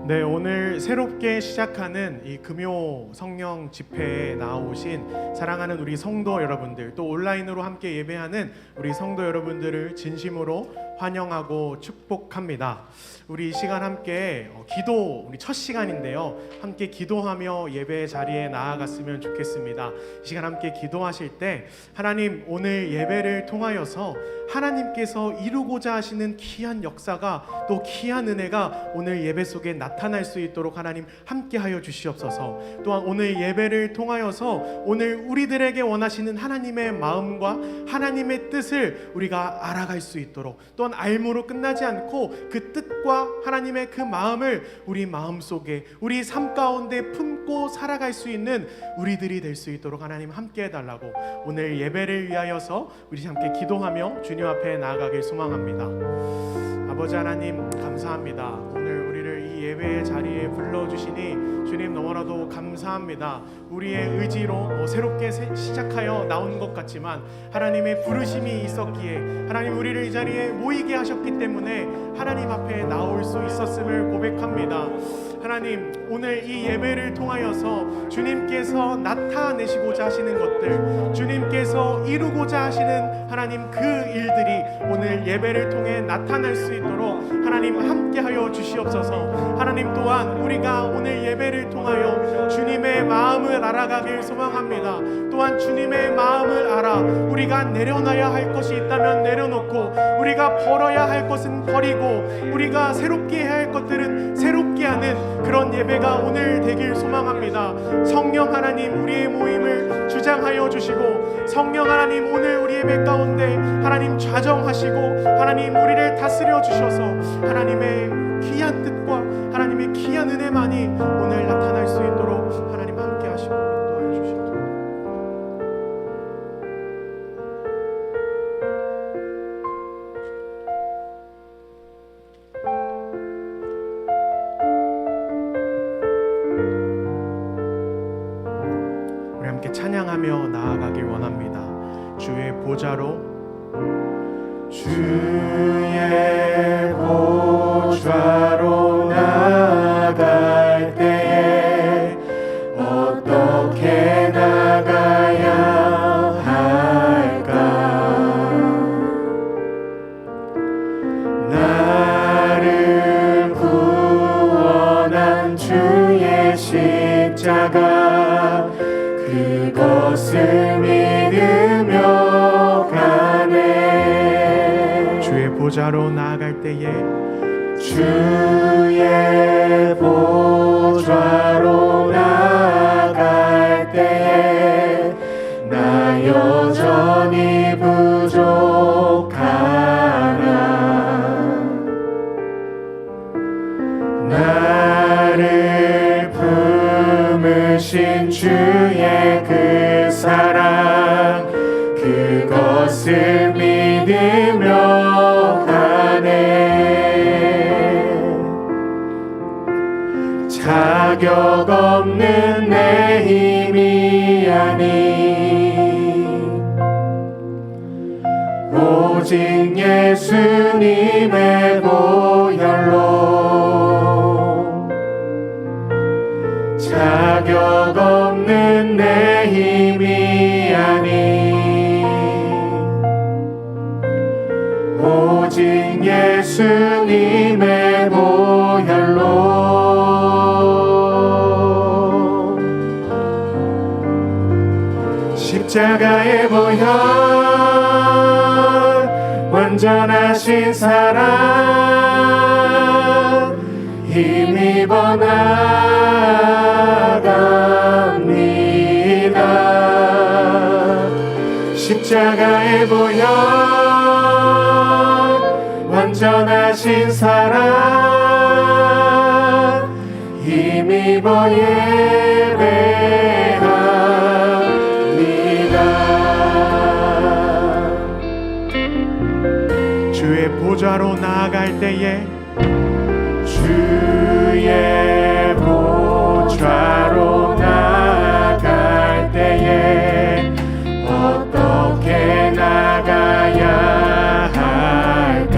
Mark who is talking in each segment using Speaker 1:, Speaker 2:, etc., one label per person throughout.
Speaker 1: 네, 오늘 새롭게 시작하는 이 금요 성령 집회에 나오신 사랑하는 우리 성도 여러분들, 또 온라인으로 함께 예배하는 우리 성도 여러분들을 진심으로 환영하고 축복합니다. 우리 이 시간 함께 기도, 우리 첫 시간인데요, 함께 기도하며 예배 자리에 나아갔으면 좋겠습니다. 이 시간 함께 기도하실 때 하나님, 오늘 예배를 통하여서 하나님께서 이루고자 하시는 귀한 역사가, 또 귀한 은혜가 오늘 예배 속에 나타날 수 있도록 하나님 함께하여 주시옵소서. 또한 오늘 예배를 통하여서 오늘 우리들에게 원하시는 하나님의 마음과 하나님의 뜻을 우리가 알아갈 수 있도록, 또한 알므로 끝나지 않고 그 뜻과 하나님의 그 마음을 우리 마음속에, 우리 삶 가운데 품고 살아갈 수 있는 우리들이 될 수 있도록 하나님 함께 해달라고 오늘 예배를 위하여서 우리 함께 기도하며 주님 앞에 나아가길 소망합니다. 아버지 하나님, 감사합니다. 오늘 우리를 이 예배의 자리에 불러주시니 주님 너무나도 감사합니다. 우리의 의지로 새롭게 시작하여 나온 것 같지만 하나님의 부르심이 있었기에, 하나님 우리를 이 자리에 모이게 하셨기 때문에 하나님 앞에 나올 수 있었음을 고백합니다. 하나님, 오늘 이 예배를 통하여서 주님께서 나타내시고자 하시는 것들, 주님께서 이루고자 하시는 하나님 그 일들이 오늘 예배를 통해 나타날 수 있도록 하나님 함께하여 주시옵소서. 하나님, 또한 우리가 오늘 예배를 통하여 주님의 마음을 알아가길 소망합니다. 또한 주님의 마음을 알아 우리가 내려놔야 할 것이 있다면 내려놓고, 우리가 벌어야 할 것은 버리고, 우리가 새롭게 해야 할 것들은 새롭게 하는 그런 예배가 오늘 되길 소망합니다. 성령 하나님, 우리의 모임을 주장하여 주시고, 성령 하나님, 오늘 우리 예배 가운데 하나님 좌정하시고, 하나님 우리를 다스려 주셔서 하나님의 귀한 뜻과 하나님의 귀한 은혜만이 오늘 나타날 수 있도록 하나님 함께 하시고 인도하여 주시옵소서. 우리 함께 찬양하며 나아가길 원합니다. 주의 보좌로,
Speaker 2: 주의 보좌로 나아갈 때에 어떻게 나가야 할까? 나를 구원한 주의 십자가, 그것을 믿으며 가네.
Speaker 1: 주의 보좌로 나아갈 때에,
Speaker 2: 주의 보좌로 나아갈 때에 나 여전히 부족하나, 나를 품으신 주의 그 사랑, 그것을 믿으며 가네. 자격 없는 내 힘이 아닌 오직 예수님의 보혈로, 자격 없는 내 힘이 아닌 오직 예수님의 보혈로, 십자가의 보혈, 완전하신 사랑 힘입어 나갑니다. 십자가의 보혈, 완전하신 사랑 힘입어 예배합니다.
Speaker 1: 주의 보좌로 나아갈 때에,
Speaker 2: 주의 보좌로 나아갈 때에 어떻게 나가야 할까?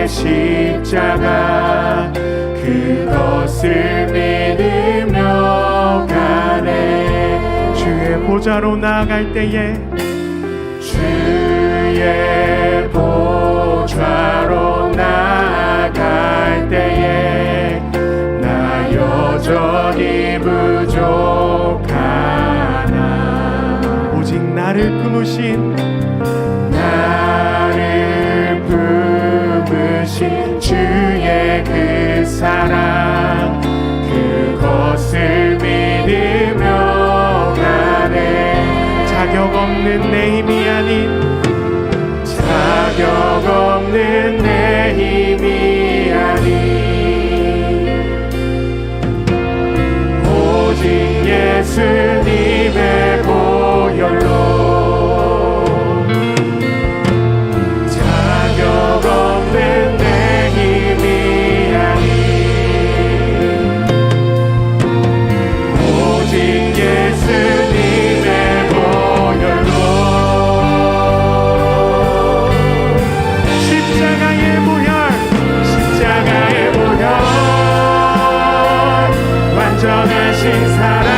Speaker 2: 십자가 그것을 믿으며 가네.
Speaker 1: 주의 보좌로 나아갈 때에
Speaker 2: 주의 보좌로 나아갈 때에 나 여전히 부족하나.
Speaker 1: 오직 나를 품으신
Speaker 2: 주의 그 사랑 그것을 믿으며 가네.
Speaker 1: 자격 없는 내 힘이 아닌
Speaker 2: 자격 없는 내 힘이 아닌 오직 예수님의 보혈로 자격 없는 내 힘이 아닌 오직 예수님의 보혈로
Speaker 1: 십자가의 보혈
Speaker 2: 완전하신 사랑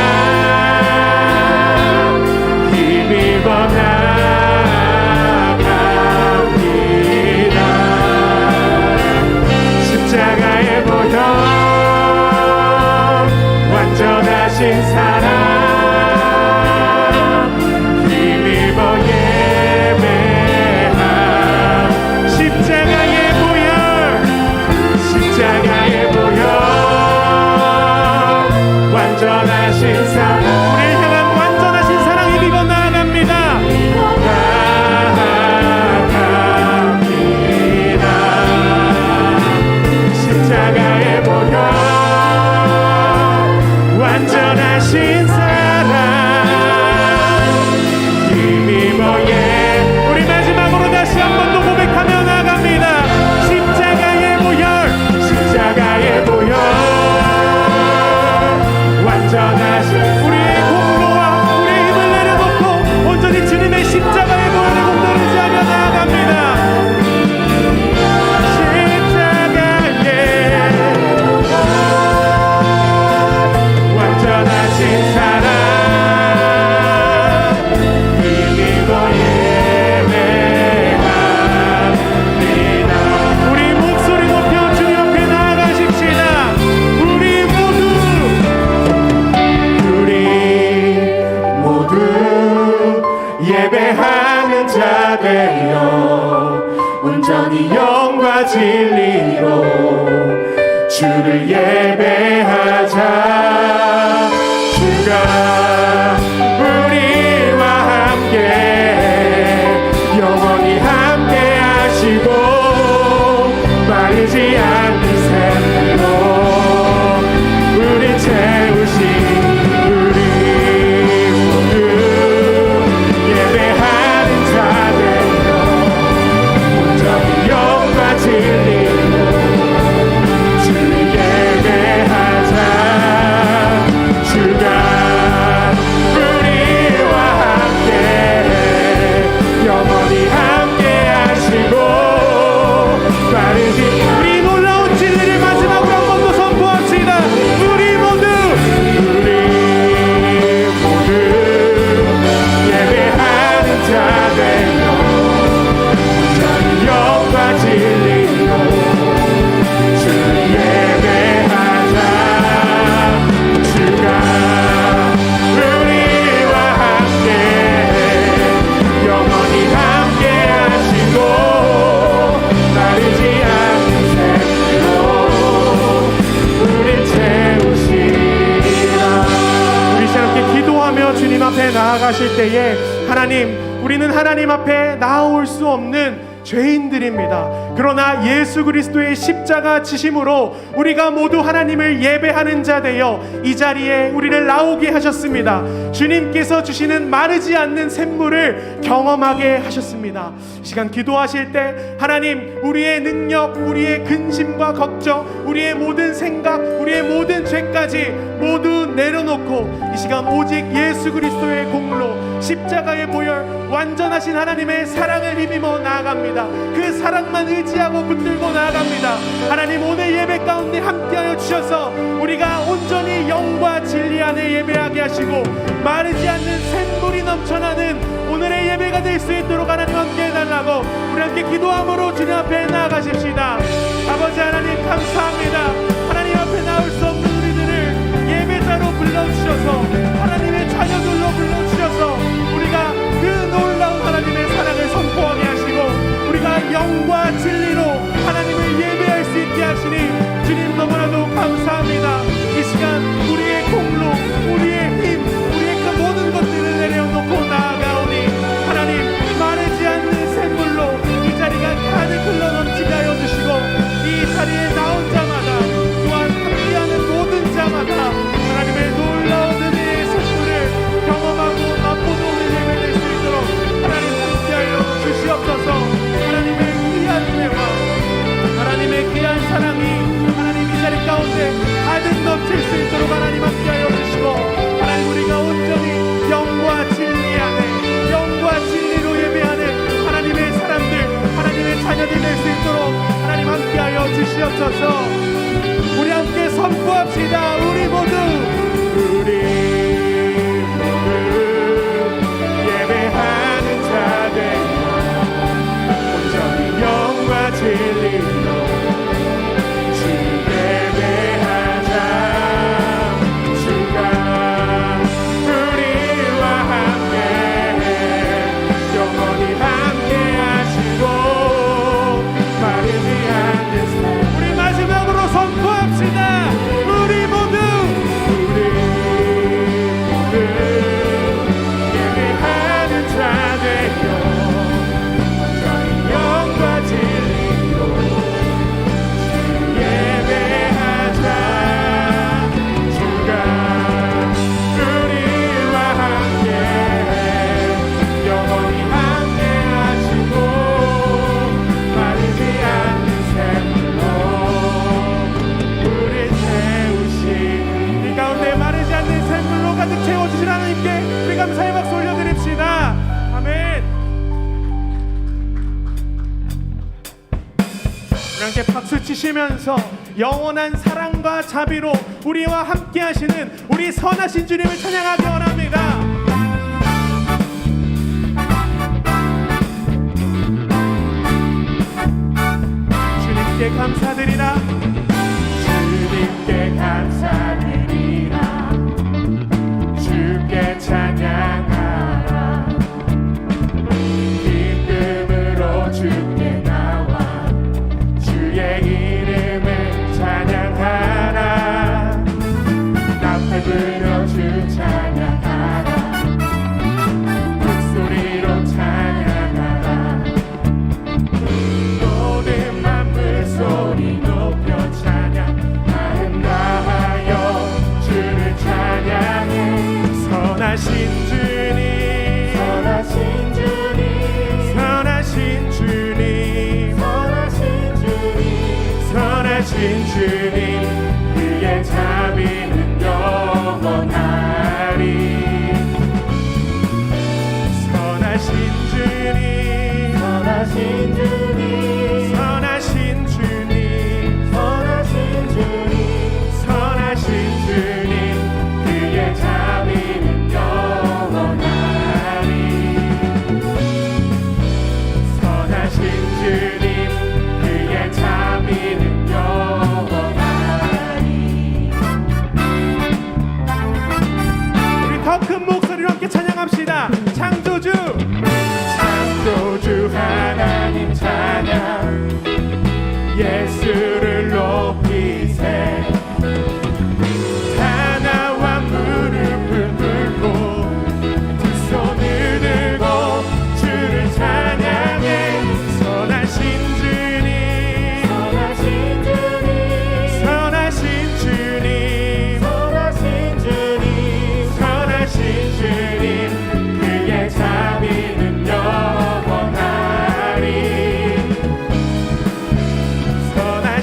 Speaker 2: 힘입어 나아갑니다. 십자가의 보혈 완전하신 사랑 힘입어 예배함.
Speaker 1: 십자가의 보혈
Speaker 2: 십자가의 보혈 완전하신 사랑
Speaker 1: 우리를 향한 완전하신 사랑 힘입어 나아갑니다.
Speaker 2: 나아갑니다. 십자가의 보혈 완전하신 사랑 힘입어
Speaker 1: 우리 마지막으로 다시 한 번 더 고백하며 나아갑니다. 십자가의 보혈
Speaker 2: 십자가의 보혈 완전하신
Speaker 1: 우리의 공로와 우리의 힘을 내려놓고 온전히 주님의 십자가의 보혈을 공동의지하며 나아갑니다.
Speaker 2: 완전하신 사랑 힘입어 예배합니다.
Speaker 1: 우리 목소리 높여 주님 앞에 나아가십시다. 우리
Speaker 2: 모두 예배하는 자 되어 온전히 영과 진리로 주를 예배하자. 주가 우리와 함께 영원히 함께 하시고 마르지 않는 샘으로 우리 채우신 우리 모두 예배하는 자 되어 온전히 영과 진리로 주를 예배하자. 주가 우리와 함께 영원히 함께 하시고 빠르지
Speaker 1: 우리 놀라운 진리를 마지막으로 한 번 더 선포합시다. 우리 모두
Speaker 2: 예배하는 자 되어 온전히 영과 진리로 주를 예배하자. 주가 우리와 함께 영원히 함께 하시고 마르지 않는 샘으로 우리 채우시리라.
Speaker 1: 우리 함께 기도하며 주님 앞에 나아가실 때에 하나님, 우리는 하나님 앞에 나아올 수 없는 죄인들입니다. 그러나 예수 그리스도의 십자가 지심으로 우리가 모두 하나님을 예배하는 자 되어 이 자리에 우리를 나오게 하셨습니다. 주님께서 주시는 마르지 않는 샘물을 경험하게 하셨습니다. 이 시간 기도하실 때 하나님, 우리의 능력, 우리의 근심과 걱정, 우리의 모든 생각, 우리의 모든 죄까지 모두 내려놓고 이 시간 오직 예수 그리스도의 공로, 십자가의 보혈, 완전하신 하나님의 사랑을 힘입어 나아갑니다. 그 사랑만 의지하고 붙들고 나아갑니다. 하나님, 오늘 예배 가운데 함께하여 주셔서 우리가 온전히 영과 진리 안에 예배하게 하시고 마르지 않는 샘물이 넘쳐나는 오늘의 예배가 될 수 있도록 하나님 함께 해달라고 우리 함께 기도함으로 주님 앞에 나아가십시다. 아버지 하나님, 감사합니다. 하나님 앞에 나올 수 없는 우리들을 예배자로 불러주셔서 하나님의 자녀들로 불러주셔서 우리가 그 놀라운 하나님의 사랑을 선포하게 하시고 우리가 영과 진리로 하나님을 예배할 수 있게 하시니 주님 너무나도 감사합니다. 이 시간 우리의 공로, 우리의 힘, 우리의 그 모든 것들을 내려놓고 나아가오니 하나님, 마르지 않는 샘물로 이 자리가 가득 흘러넘치게 하여 주시고 이 자리에 나온 자마다 또한 함께하는 모든 자마다 하나님의 놀라운 은혜의 샘물을 경험하고 맛보는 오늘 예배될 수 있도록 하나님 함께하여 주시옵소서. 하나님의 귀한 은혜와 하나님의 귀한 사랑이 하나님 이 자리 가운데 가득 넘칠 수 있도록 하나님 함께하여 주시고 하나님, 우리가 온전히 영과 진리 안에 영과 진리로 예배하는 하나님의 사람들, 하나님의 자녀들 될 수 있도록 하나님 함께하여 주시옵소서. 우리 함께 선포합시다. 우리 모두 예배하는 자들 온전히 영과 진리로 주 예배하자. 주가 우리와 함께 영원히 함께 하시고 마르지 않는 삶. 우리 마지막으로 선포합시다. 우리 모두 예배하는 자 되며 온전히 영과 진리로 주 예배하자. 주가 우리와 함께 영원히 함께 하시고 마르지 않는 샘물로 우리 채우시. 이 가운데 마르지 않는 샘물로 가득 채워주신 하나님께 우리 감사의 박수 올려드립시다. 아멘. 우리 함께 박수 치시면서 영원한 사랑과 자비로 우리와 함께 하시는 우리 선하신 주님을 찬양하기 원합니다. 주님께 감사드리라. 주님께 감사드리라. 주께 찬양하라. 기쁨으로 주께 나와 주의 이름을 찬양하라. 나팔 불어 주 찬양하라. 목소리로 찬양하라. 모든 만물 소리 높여 찬양하여 주를 찬양해. 선하신 주님, 선하신 주님, 선하신 주님, 선하신 주님, 선하신 주님, 그의 자비는 영원하리. 선하신 주님, 선하신 주님, 선하신 주님, 선하신 주님, 선하신 주님, 그의 자비는 영원하리. 선하신 주님, 그의 자비는 영원하리. 우리 더 큰 목소리로 함께 찬양합시다. 창조주, 창조주 하나님 찬양. 예수를 높이세. 하나와 무릎을 꿇고 두 손을 들고 주를 찬양해. 선하신 주님, 선하신 주님, 선하신 주님, 선하신 주님, 선하신 주님, 그의 자비는 영원하리. 선하신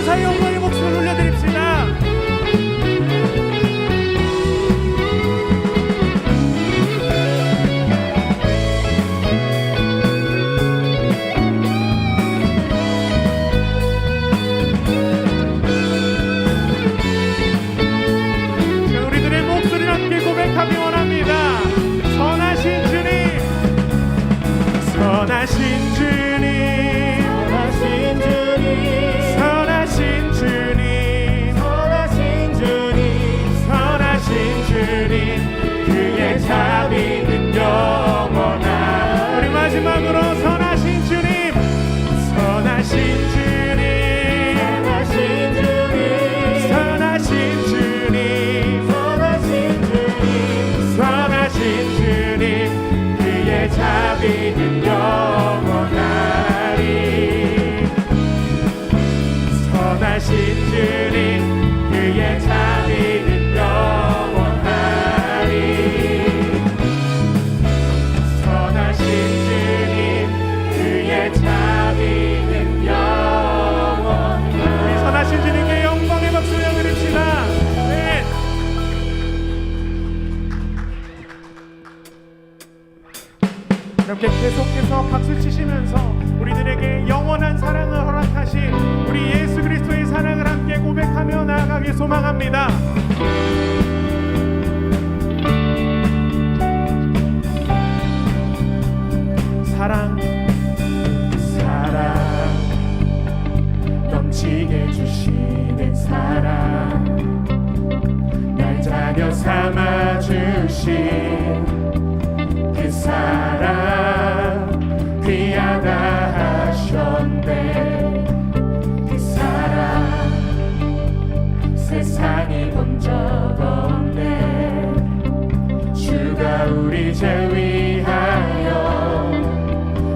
Speaker 1: 감사의 영광의 목소리를 올려드립시다. 우리들의 목소리를 함께 고백하기 원합니다. 선하신 주님, 선하신 주님,
Speaker 2: 선하신 주님,
Speaker 1: 선하신 주님,
Speaker 2: 선하신 주님,
Speaker 1: 선하신 주님, 그의 자비는 영원한. 우리 마지막으로 선하신 주님, 선하신 주님,
Speaker 2: 선하신 주님,
Speaker 1: 선하신 주님,
Speaker 2: 선하신 주님,
Speaker 1: 선하신 주님, 그의 자비는 영원하리. 선하신 주님, 그의 자비는 영원하리. 선하신 주님, 그의 자비는 영원하리. 우리 선하신 주님께 영광의 박수 올려드립시다. 네. 이렇게 계속해서 박수 치시면서 우리들에게 영원한 사랑을 허락하신 우리 예수 그리스도의 사랑을 함께 고백하며 나아가길 소망합니다. 사랑,
Speaker 2: 사랑, 넘치게 주시는 사랑, 날 자녀 삼아 주신 그 사랑, 귀하다 하셨네. 그 사랑, 세상이 본 적 없네. 주가 우리 죄 위하여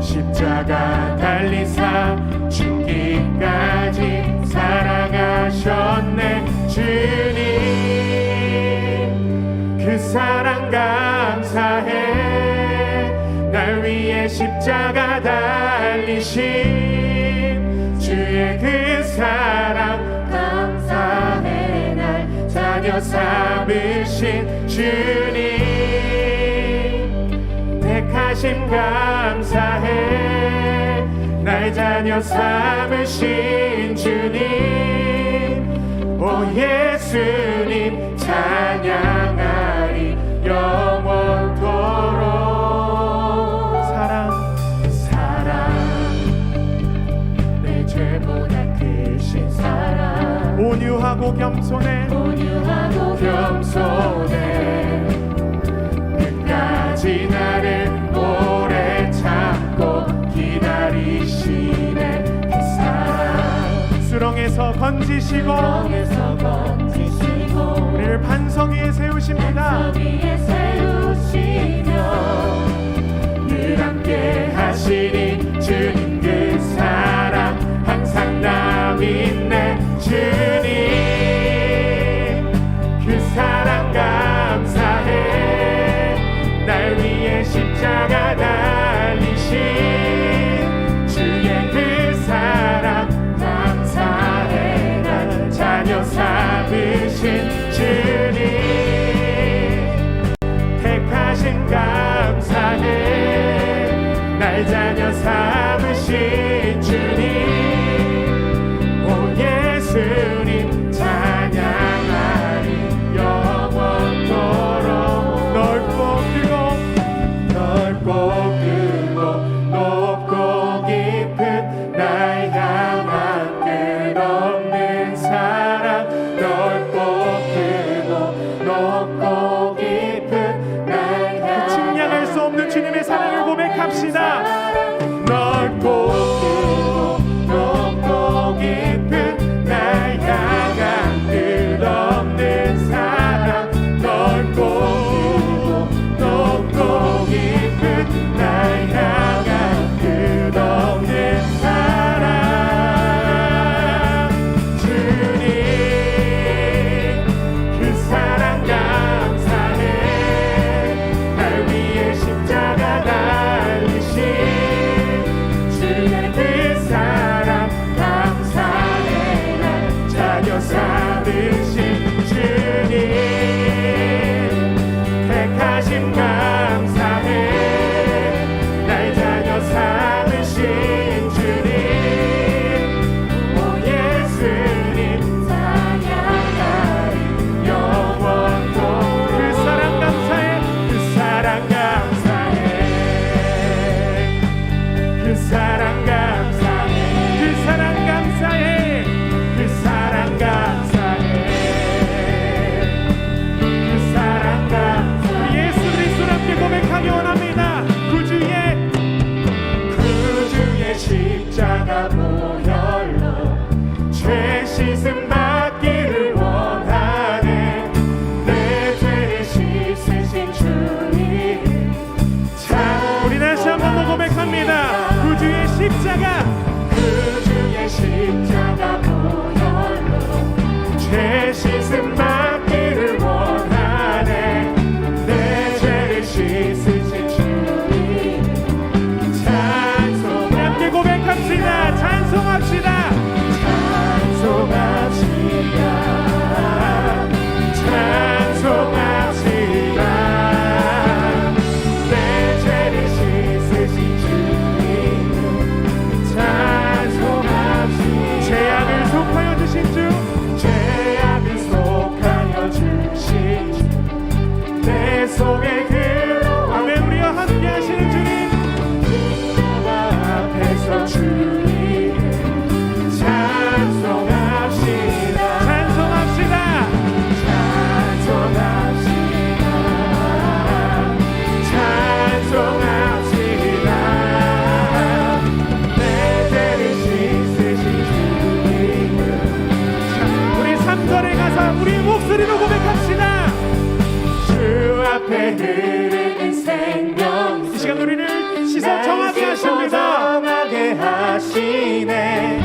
Speaker 2: 십자가 달리사 죽기까지 사랑하셨네. 주님, 그 사랑 감사해. 날 위해 십자가 달리신 주의 그 사랑 감사해. 날 자녀 삼으신 주님, 택하심 감사해. 날 자녀 삼으신 주님, 오 예수님 찬양하리 영원토록.
Speaker 1: 사랑,
Speaker 2: 사랑, 내 죄보다 크신 사랑,
Speaker 1: 온유하고 겸손해,
Speaker 2: 온유하고 겸손해. 끝까지 나를 오래 참고 기다리시네. 그 사랑,
Speaker 1: 수렁에서 건지시고
Speaker 2: 성에서 건지시고
Speaker 1: 우리를 반석 위에 세우십니다.
Speaker 2: 위에 세우시며 늘 함께 하시니 주님 그 사랑 항상 나 믿네. 주님, 그 사랑 감사해. 날 위해 십자가 달리신 주의 그 사랑 감사해. 날 자녀 삼으신 주님, 택하신 감사해. 날 자녀 삼으신 주님, 오 예수님 찬양하리 영원토록.
Speaker 1: 넓고 크고
Speaker 2: 넓고 크고 높고 깊은 날 향한 끝없는 사랑. 넓고 크고 높고 깊은 날 향한
Speaker 1: 측량할 수 없는 주님의 사랑을 고백합시다.
Speaker 2: 넓고 십자가 보혈로 죄 씻음 받기를 원하네. 내 죄를 씻으신 주님 참.
Speaker 1: 우리 다시 한 번 더 고백합니다. 구주의 십자가,
Speaker 2: 구주의 십자가 보혈로 죄 씻음 받기를 원하네. 내 죄를 씻으신 주님 찬송합니다.
Speaker 1: 함께 고백합시다. 찬송합시다.
Speaker 2: 찬송합시다. 내 죄를 씻으신 주님 찬송합시다.
Speaker 1: 죄악을 속하여 주신 주,
Speaker 2: 죄악을 속하여 주신 주 내 속에 들어와.
Speaker 1: 아멘. 우리와 함께 하시는 주님,
Speaker 2: 나 앞에서 주님 찬송합시다.
Speaker 1: 찬송합시다.
Speaker 2: 찬송합시다. 내 죄를 씻으신 주님을.
Speaker 1: 우리 3절에 가서 우리 목소리로 고백합시다.
Speaker 2: 주 앞에 흐르는 생명,
Speaker 1: 이 시간 우리를 씻어 정하게 하십니다.
Speaker 2: 정하게 하시네.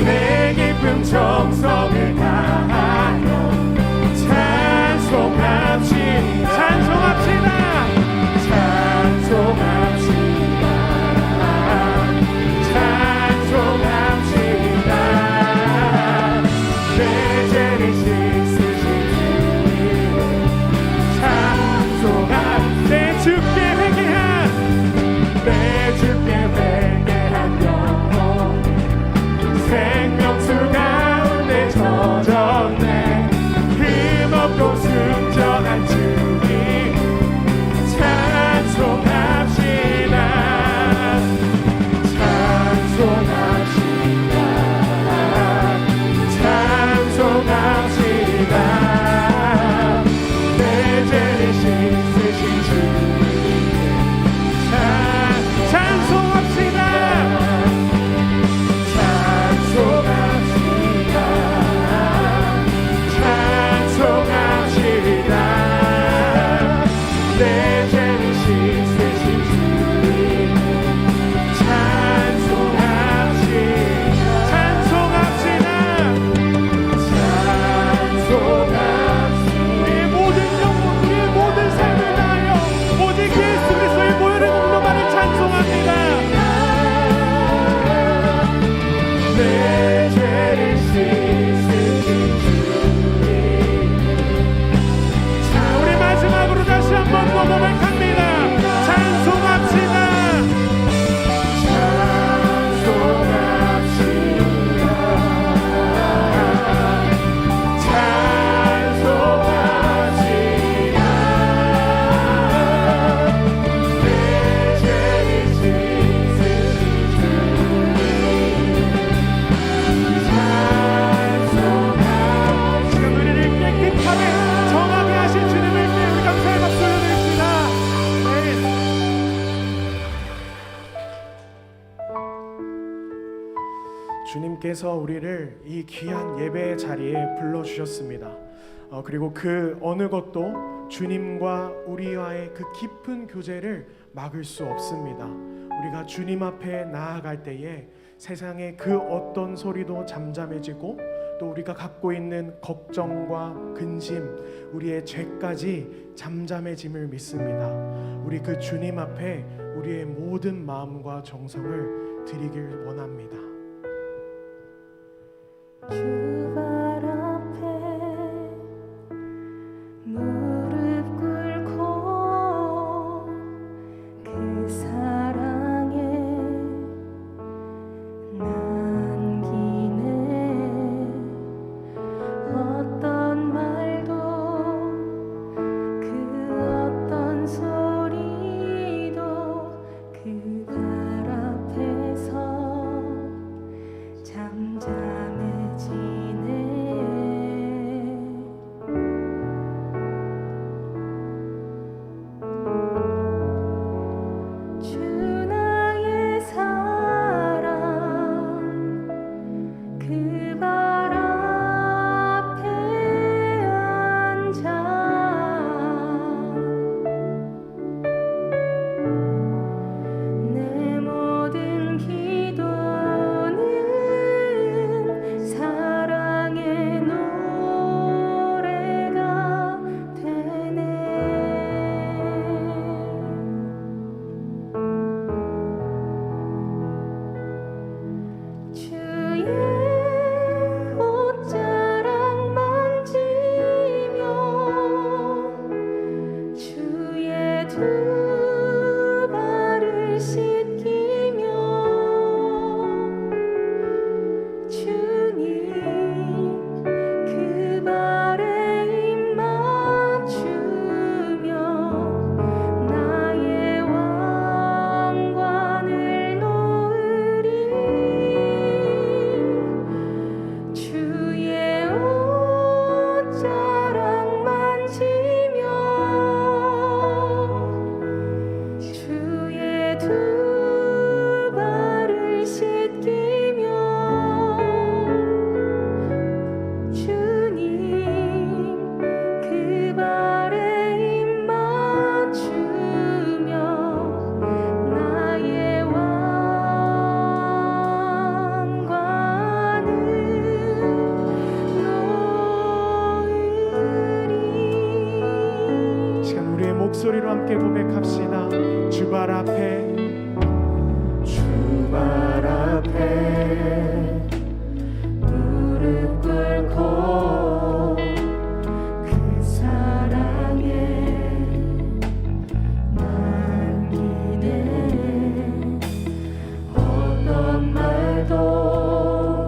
Speaker 2: 내 깊은 정성을 다하여 찬송합시다.
Speaker 1: 찬송합시다.
Speaker 2: 찬송합시다. 찬송합시다. 내 죄를 씻으신 주님을 찬송합시다.
Speaker 1: 내 주께 회개한,
Speaker 2: 내 주께 회개한 영혼 생명수 가운데 젖었네. 힘없고 순전한 주님 찬송합시다. 찬송합시다. 찬송합시다. 내 죄를 씻으신 주님
Speaker 1: 찬송합시다.
Speaker 2: 찬송합시다. 찬송합시다. 내 죄를 씻으신 주님 찬송합시다.
Speaker 1: 찬송합시다.
Speaker 2: 찬송합시다.
Speaker 1: 우리의 모든 영혼, 우리의 모든 삶을 다하여 오직 예수 그리스도의 보혈의 공로만을 찬송합니다.
Speaker 2: 내 죄를 씻으신 주님.
Speaker 1: 자, 우리 마지막으로 다시 한 번 더 고백합니다. 찬송합시다. 지금 우리를 깨끗하게 정하게 하신 주님을 우리 감사의 박수 올려드립시다. 주님께서 우리를 이 귀한 예배의 자리에 불러주셨습니다. 그리고 그 어느 것도 주님과 우리와의 그 깊은 교제를 막을 수 없습니다. 우리가 주님 앞에 나아갈 때에 세상의 그 어떤 소리도 잠잠해지고 또 우리가 갖고 있는 걱정과 근심, 우리의 죄까지 잠잠해짐을 믿습니다. 우리 그 주님 앞에 우리의 모든 마음과 정성을 드리길 원합니다.
Speaker 3: 주발 앞에 무릎 꿇고 그 사랑에 남기네. 어떤 말도 그 어떤 소리도 그 발 앞에서 잠잠해지네.
Speaker 1: 마지막으로 함께 고백합시다. 주발 앞에
Speaker 2: 주발 앞에 무릎 꿇고
Speaker 3: 그 사랑에 남기네.
Speaker 2: 어떤 말도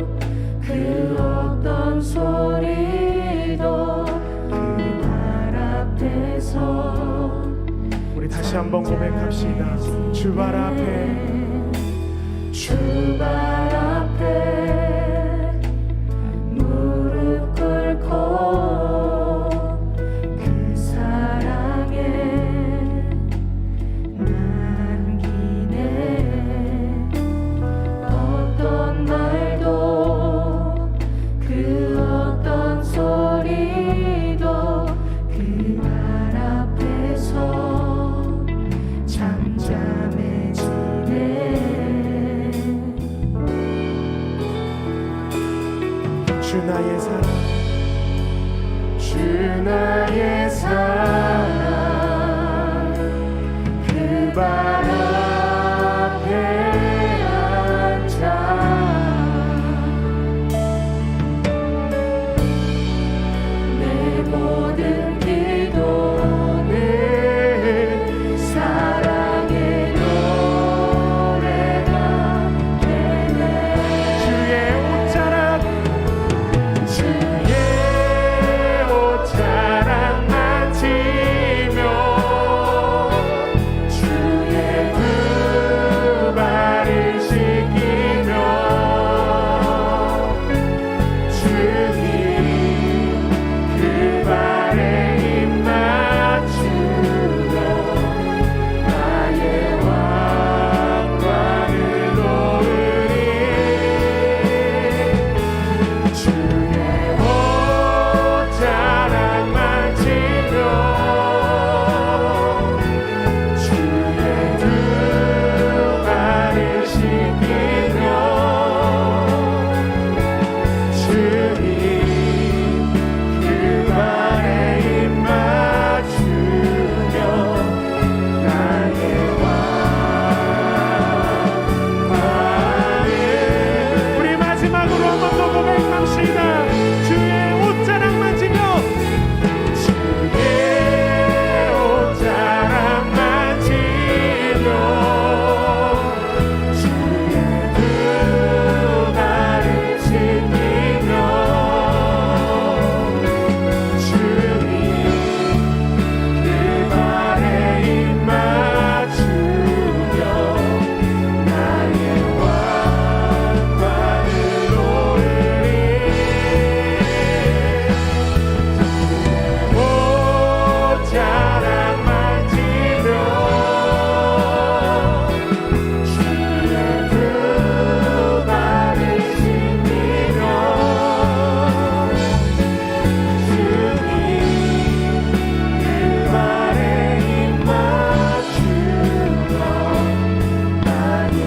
Speaker 2: 그 어떤 소리도 그 발 앞에서
Speaker 1: 우리 다시 한번 고백합시다. 주발 앞에
Speaker 2: 주발 앞에 무릎 꿇고
Speaker 3: 그 사랑에 남기네.
Speaker 2: 어떤 말도 그 어떤 소리도 그 발 앞에서 잠잠해지네.
Speaker 1: 주 나의 사랑
Speaker 2: 주 나의 사랑 그 발 앞에 앉아 내 모든 기도는 사랑의 노래가 되네.
Speaker 1: 주의 옷자락
Speaker 2: 주의 옷자락 만지며 주의 두 발을 씻기며 주님 그 발에 입 맞추며 나의 왕관을 놓으리. 주의 옷자락 만지며 주의 두 발을 씻기며 주님 그 발에 입 맞추며 나의 왕관을.
Speaker 1: 우리 마지막으로 한 번 더 고백합시다. 주의 옷자락 만지며
Speaker 2: 주의 옷자락 만지며 주의 두 발을 씻기며 주님 그 발에 입 맞추며 나의 왕관을 놓으리. 옷자락 만지며 주의 두 발을 씻기며 주님 그 발에 입 맞추며 나의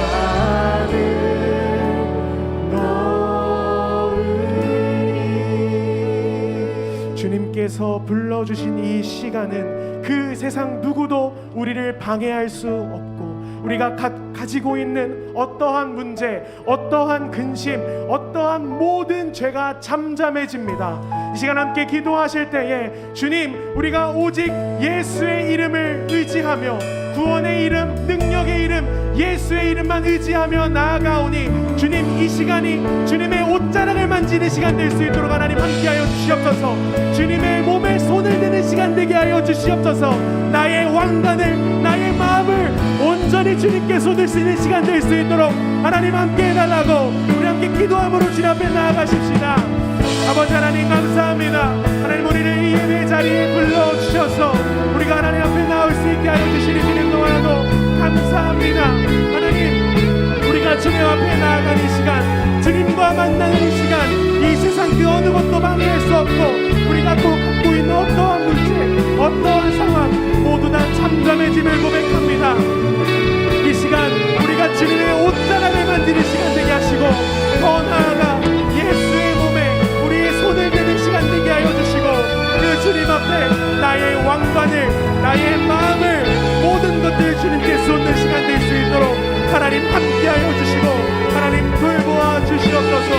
Speaker 2: 왕관을 놓으리.
Speaker 1: 주님께서 불러주신 이 시간은 그 세상 누구도 우리를 방해할 수 없고 우리가 가지고 있는 어떠한 문제, 어떠한 근심, 어떠한 모든 죄가 잠잠해집니다. 이 시간 함께 기도하실 때에 주님, 우리가 오직 예수의 이름을 의지하며 구원의 이름, 능력의 이름, 예수의 이름만 의지하며 나아가오니 주님, 이 시간이 주님의 옷자락을 만지는 시간 될 수 있도록 하나님 함께하여 주시옵소서. 주님의 몸에 손을 대는 시간 되게 하여 주시옵소서. 나의 왕관을, 나의 마음을 온전히 주님께 쏟을 수 있는 시간 될 수 있도록 하나님 함께 해달라고 우리 함께 기도함으로 주님 앞에 나아가십시다. 아버지 하나님 감사합니다. 하나님 우리를 이 예배 자리에 불러주셔서 우리가 하나님 앞에 나올 수 있게 하여 주시니 주님 동안도 감사합니다. 하나님, 우리가 주님 앞에 나아가는 시간, 주님과 만나는 이 시간, 이 세상 그 어느 것도 방해할 수 없고 우리가 또 갖고 있는 어떠한 문제, 어떠한 상황 모두 다 잠잠해짐을 고백합니다. 이 시간 우리가 주님의 옷자락을 만지는 시간 되게 하시고 더 나아가 예수의 몸에 우리의 손을 대는 시간 되게 하여 주시고 그 주님 하나님 함께하여 주시고 하나님 돌보아 주시옵소서.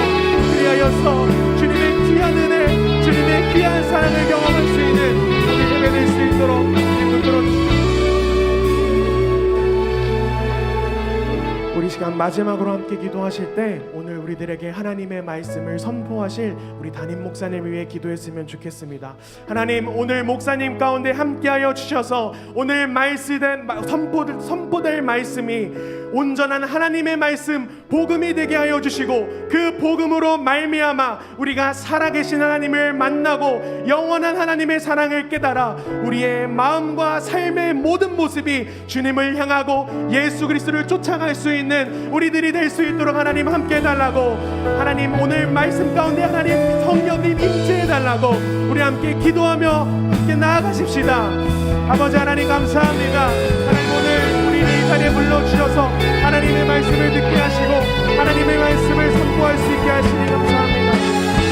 Speaker 1: 그리하여서 주님의 귀한 은혜, 주님의 귀한 사랑을 경험할 수 있는 우리 예배될 수 있도록 주님 붙들어주시옵소서. 우리 시간 마지막으로 함께 기도하실 때 오늘 우리들에게 하나님의 말씀을 선포하실 우리 담임 목사님 위해 기도했으면 좋겠습니다. 하나님, 오늘 목사님 가운데 함께하여 주셔서 오늘 선포될 말씀이 온전한 하나님의 말씀, 복음이 되게 하여 주시고 그 복음으로 말미암아 우리가 살아계신 하나님을 만나고 영원한 하나님의 사랑을 깨달아 우리의 마음과 삶의 모든 모습이 주님을 향하고 예수 그리스도를 쫓아갈 수 있는 우리들이 될 수 있도록 하나님 함께 해달라고, 하나님 오늘 말씀 가운데 하나님 성령님 임재해달라고 우리 함께 기도하며 함께 나아가십시다. 아버지 하나님 감사합니다. 하나님 오늘 우리를 이 자리에 불러주셔서 하나님의 말씀을 듣게 하시고 하나님의 말씀을 선포할 수 있게 하시니 감사합니다.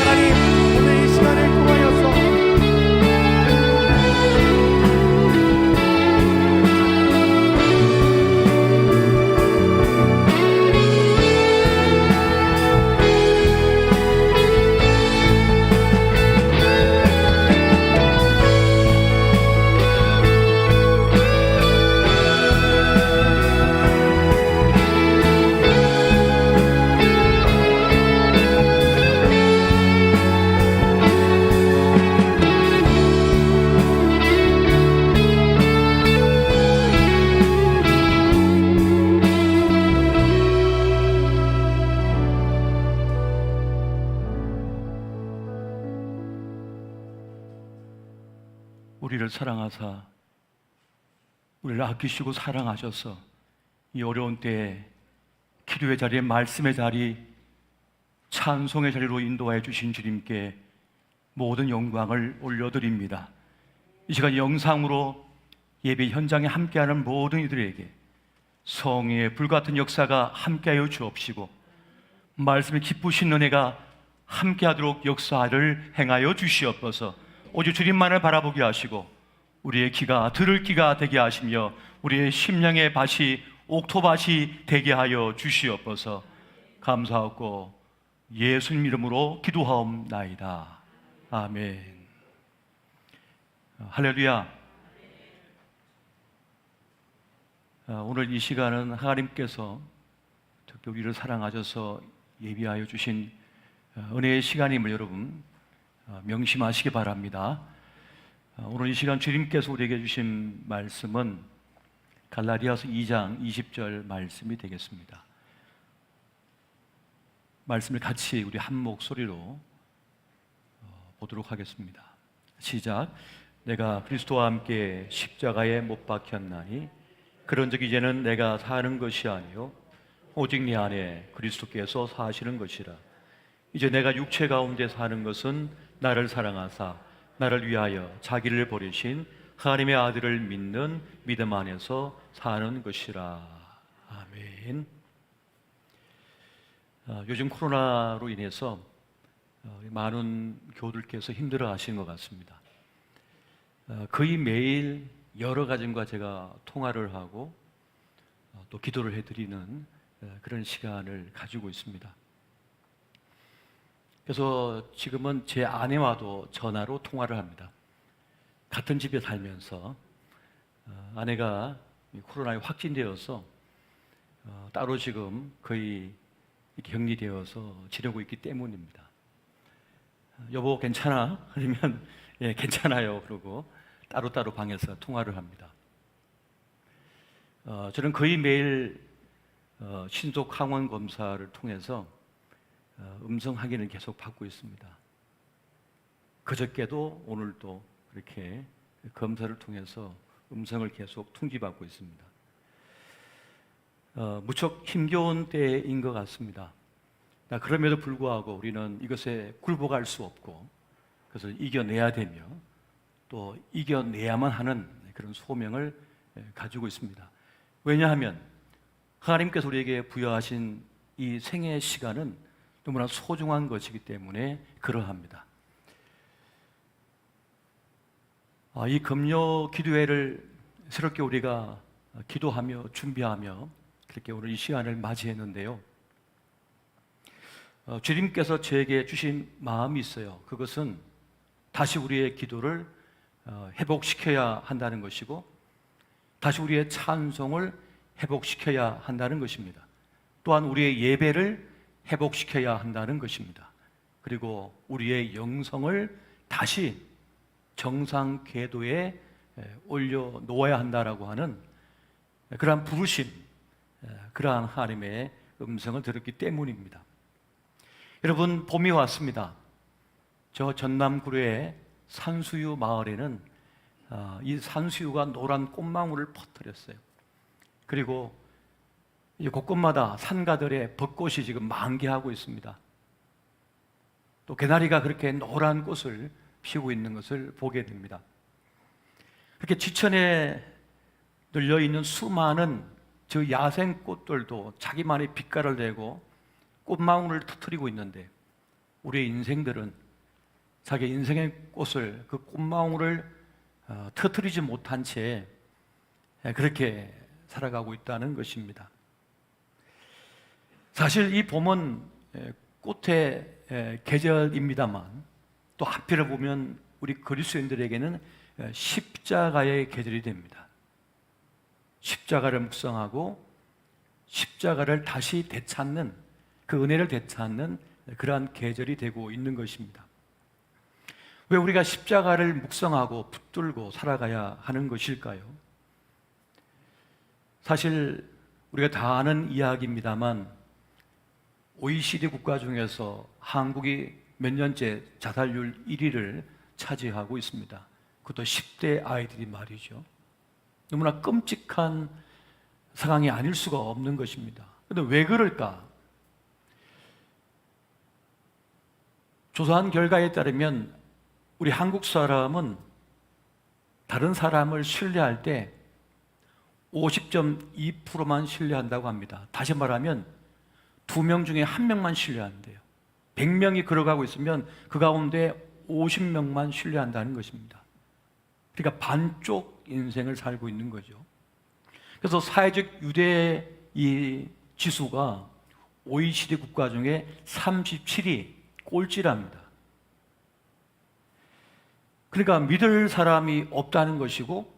Speaker 1: 하나님 오늘 이 시간을 통하여서
Speaker 4: 우리를 사랑하사 우리를 아끼시고 사랑하셔서 이 어려운 때에 기도의 자리에, 말씀의 자리, 찬송의 자리로 인도하여 주신 주님께 모든 영광을 올려드립니다. 이 시간 영상으로 예배 현장에 함께하는 모든 이들에게 성령의 불같은 역사가 함께하여 주옵시고 말씀이 기쁘신 은혜가 함께하도록 역사를 행하여 주시옵소서. 오직 주님만을 바라보게 하시고 우리의 귀가 들을 귀가 되게 하시며 우리의 심령의 밭이 옥토밭이 되게 하여 주시옵소서. 감사하고 예수님 이름으로 기도하옵나이다. 아멘. 할렐루야. 오늘 이 시간은 하나님께서 특별히 우리를 사랑하셔서 예비하여 주신 은혜의 시간임을 여러분 명심하시기 바랍니다. 오늘 이 시간 주님께서 우리에게 주신 말씀은 갈라디아서 2장 20절 말씀이 되겠습니다. 말씀을 같이 우리 한 목소리로 보도록 하겠습니다. 시작. 내가 그리스도와 함께 십자가에 못 박혔나니 그런즉 이제는 내가 사는 것이 아니요 오직 내 안에 그리스도께서 사시는 것이라. 이제 내가 육체 가운데 사는 것은 나를 사랑하사 나를 위하여 자기를 버리신 하나님의 아들을 믿는 믿음 안에서 사는 것이라. 아멘. 요즘 코로나로 인해서 많은 교우들께서 힘들어 하시는 것 같습니다. 거의 매일 여러 가정과 제가 통화를 하고 또 기도를 해드리는 그런 시간을 가지고 있습니다. 그래서 지금은 제 아내와도 전화로 통화를 합니다. 같은 집에 살면서 아내가 코로나에 확진되어서 따로 지금 거의 격리되어서 지내고 있기 때문입니다. 여보 괜찮아? 그러면 예 괜찮아요 그러고 따로따로 방에서 통화를 합니다. 저는 거의 매일 신속 항원 검사를 통해서 음성 확인을 계속 받고 있습니다. 그저께도 오늘도 그렇게 검사를 통해서 음성을 계속 통지받고 있습니다. 무척 힘겨운 때인 것 같습니다. 그럼에도 불구하고 우리는 이것에 굴복할 수 없고 그것을 이겨내야 되며 또 이겨내야만 하는 그런 소명을 가지고 있습니다. 왜냐하면 하나님께서 우리에게 부여하신 이 생애의 시간은 너무나 소중한 것이기 때문에 그러합니다. 이 금요 기도회를 새롭게 우리가 기도하며 준비하며 그렇게 오늘 이 시간을 맞이했는데요. 주님께서 저에게 주신 마음이 있어요. 그것은 다시 우리의 기도를 회복시켜야 한다는 것이고, 다시 우리의 찬송을 회복시켜야 한다는 것입니다. 또한 우리의 예배를 회복시켜야 한다는 것입니다. 그리고 우리의 영성을 다시 정상 궤도에 올려 놓아야 한다라고 하는 그러한 부르심, 그러한 하나님의 음성을 들었기 때문입니다. 여러분, 봄이 왔습니다. 저 전남구례의 산수유 마을에는 이 산수유가 노란 꽃망울을 퍼뜨렸어요. 그리고 이 곳곳마다 산가들의 벚꽃이 지금 만개하고 있습니다. 또 개나리가 그렇게 노란 꽃을 피우고 있는 것을 보게 됩니다. 그렇게 지천에 널려 있는 수많은 저 야생 꽃들도 자기만의 빛깔을 내고 꽃망울을 터뜨리고 있는데, 우리의 인생들은 자기 인생의 꽃을, 그 꽃망울을 터뜨리지 못한 채 그렇게 살아가고 있다는 것입니다. 사실 이 봄은 꽃의 계절입니다만, 또 하필을 보면 우리 그리스도인들에게는 십자가의 계절이 됩니다. 십자가를 묵상하고 십자가를 다시 되찾는, 그 은혜를 되찾는 그러한 계절이 되고 있는 것입니다. 왜 우리가 십자가를 묵상하고 붙들고 살아가야 하는 것일까요? 사실 우리가 다 아는 이야기입니다만, OECD 국가 중에서 한국이 몇 년째 자살률 1위를 차지하고 있습니다. 그것도 10대 아이들이 말이죠. 너무나 끔찍한 상황이 아닐 수가 없는 것입니다. 그런데 왜 그럴까? 조사한 결과에 따르면 우리 한국 사람은 다른 사람을 신뢰할 때 50.2%만 신뢰한다고 합니다. 다시 말하면 2명 중에 1명만 신뢰한대요. 100명이 걸어가고 있으면 그 가운데 50명만 신뢰한다는 것입니다. 그러니까 반쪽 인생을 살고 있는 거죠. 그래서 사회적 유대 이 지수가 OECD 국가 중에 37위 꼴찌랍니다. 그러니까 믿을 사람이 없다는 것이고,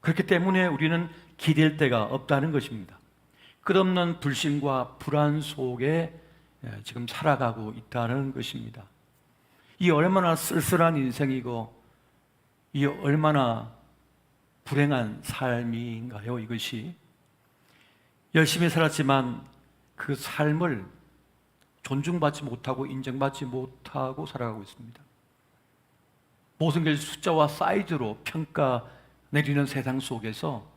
Speaker 4: 그렇기 때문에 우리는 기댈 데가 없다는 것입니다. 끝없는 불신과 불안 속에 지금 살아가고 있다는 것입니다. 이 얼마나 쓸쓸한 인생이고, 이 얼마나 불행한 삶인가요, 이것이? 열심히 살았지만 그 삶을 존중받지 못하고 인정받지 못하고 살아가고 있습니다. 모든 게 숫자와 사이즈로 평가 내리는 세상 속에서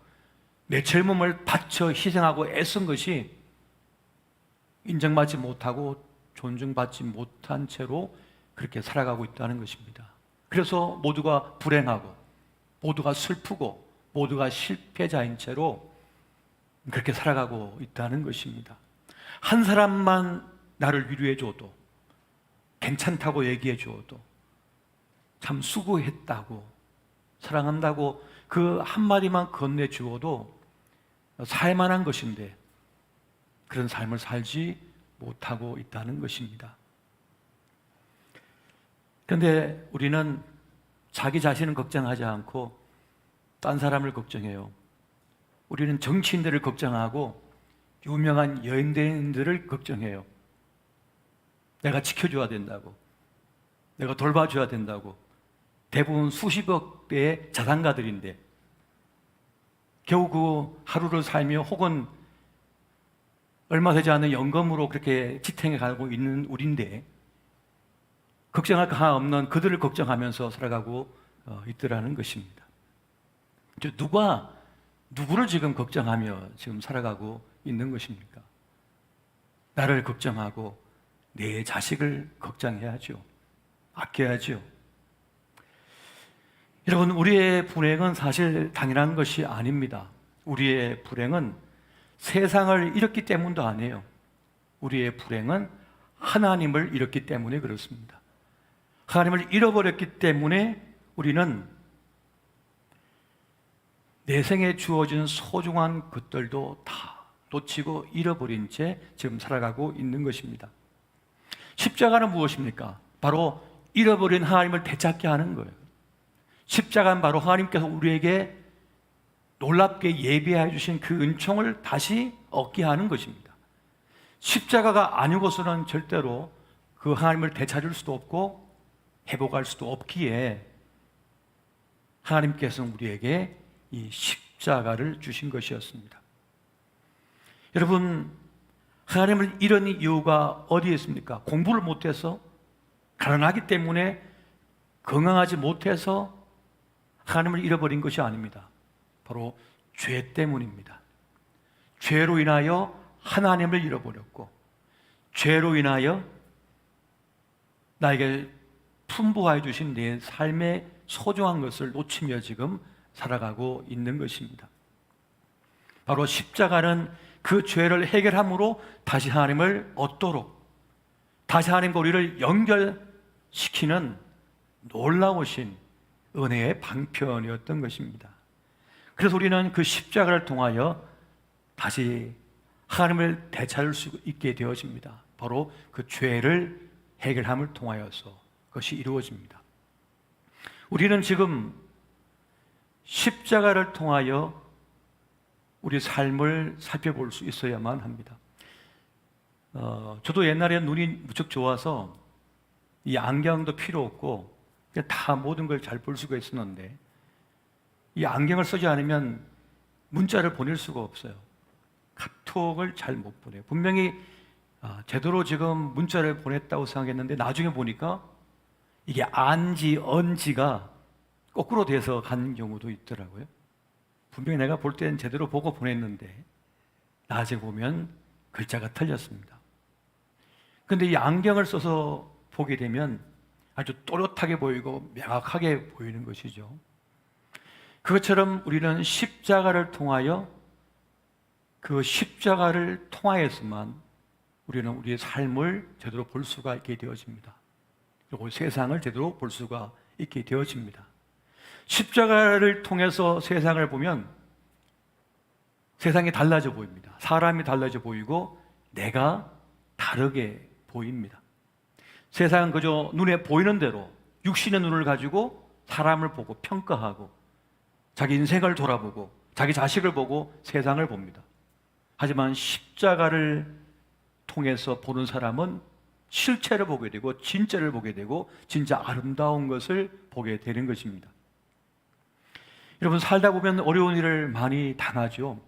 Speaker 4: 내 젊음을 바쳐 희생하고 애쓴 것이 인정받지 못하고 존중받지 못한 채로 그렇게 살아가고 있다는 것입니다. 그래서 모두가 불행하고 모두가 슬프고 모두가 실패자인 채로 그렇게 살아가고 있다는 것입니다. 한 사람만 나를 위로해 줘도, 괜찮다고 얘기해 줘도, 참 수고했다고, 사랑한다고 그 한마디만 건네주어도 살만한 것인데 그런 삶을 살지 못하고 있다는 것입니다. 그런데 우리는 자기 자신을 걱정하지 않고 딴 사람을 걱정해요. 우리는 정치인들을 걱정하고 유명한 연예인들을 걱정해요. 내가 지켜줘야 된다고, 내가 돌봐줘야 된다고. 대부분 수십억 대의 자산가들인데 겨우 그 하루를 살며 혹은 얼마 되지 않은 연금으로 그렇게 지탱해 가고 있는 우리인데 걱정할 거 하나 없는 그들을 걱정하면서 살아가고 있더라는 것입니다. 누가 누구를 지금 걱정하며 지금 살아가고 있는 것입니까? 나를 걱정하고 내 자식을 걱정해야죠. 아껴야죠. 여러분, 우리의 불행은 사실 당연한 것이 아닙니다. 우리의 불행은 세상을 잃었기 때문도 아니에요. 우리의 불행은 하나님을 잃었기 때문에 그렇습니다. 하나님을 잃어버렸기 때문에 우리는 내 생에 주어진 소중한 것들도 다 놓치고 잃어버린 채 지금 살아가고 있는 것입니다. 십자가는 무엇입니까? 바로 잃어버린 하나님을 되찾게 하는 거예요. 십자가는 바로 하나님께서 우리에게 놀랍게 예비해 주신 그 은총을 다시 얻게 하는 것입니다. 십자가가 아니고서는 절대로 그 하나님을 되찾을 수도 없고 회복할 수도 없기에 하나님께서는 우리에게 이 십자가를 주신 것이었습니다. 여러분, 하나님을 잃은 이유가 어디에 있습니까? 공부를 못해서, 가난하기 때문에, 건강하지 못해서 하나님을 잃어버린 것이 아닙니다. 바로 죄 때문입니다. 죄로 인하여 하나님을 잃어버렸고, 죄로 인하여 나에게 풍부하여 주신 내 삶의 소중한 것을 놓치며 지금 살아가고 있는 것입니다. 바로 십자가는 그 죄를 해결함으로 다시 하나님을 얻도록, 다시 하나님과 우리를 연결시키는 놀라우신 은혜의 방편이었던 것입니다. 그래서 우리는 그 십자가를 통하여 다시 하나님을 되찾을 수 있게 되어집니다. 바로 그 죄를 해결함을 통하여서 그것이 이루어집니다. 우리는 지금 십자가를 통하여 우리 삶을 살펴볼 수 있어야만 합니다. 저도 옛날에 눈이 무척 좋아서 이 안경도 필요 없고 그냥 다 모든 걸 잘 볼 수가 있었는데, 이 안경을 쓰지 않으면 문자를 보낼 수가 없어요. 카톡을 잘 못 보내요. 분명히 제대로 지금 문자를 보냈다고 생각했는데 나중에 보니까 이게 안지, 언지가 거꾸로 돼서 간 경우도 있더라고요. 분명히 내가 볼 때는 제대로 보고 보냈는데 나중에 보면 글자가 틀렸습니다. 그런데 이 안경을 써서 보게 되면 아주 또렷하게 보이고 명확하게 보이는 것이죠. 그것처럼 우리는 십자가를 통하여, 그 십자가를 통하여서만 우리는 우리의 삶을 제대로 볼 수가 있게 되어집니다. 그리고 세상을 제대로 볼 수가 있게 되어집니다. 십자가를 통해서 세상을 보면 세상이 달라져 보입니다. 사람이 달라져 보이고 내가 다르게 보입니다. 세상은 그저 눈에 보이는 대로 육신의 눈을 가지고 사람을 보고 평가하고 자기 인생을 돌아보고 자기 자식을 보고 세상을 봅니다. 하지만 십자가를 통해서 보는 사람은 실체를 보게 되고 진짜를 보게 되고 진짜 아름다운 것을 보게 되는 것입니다. 여러분, 살다 보면 어려운 일을 많이 당하죠.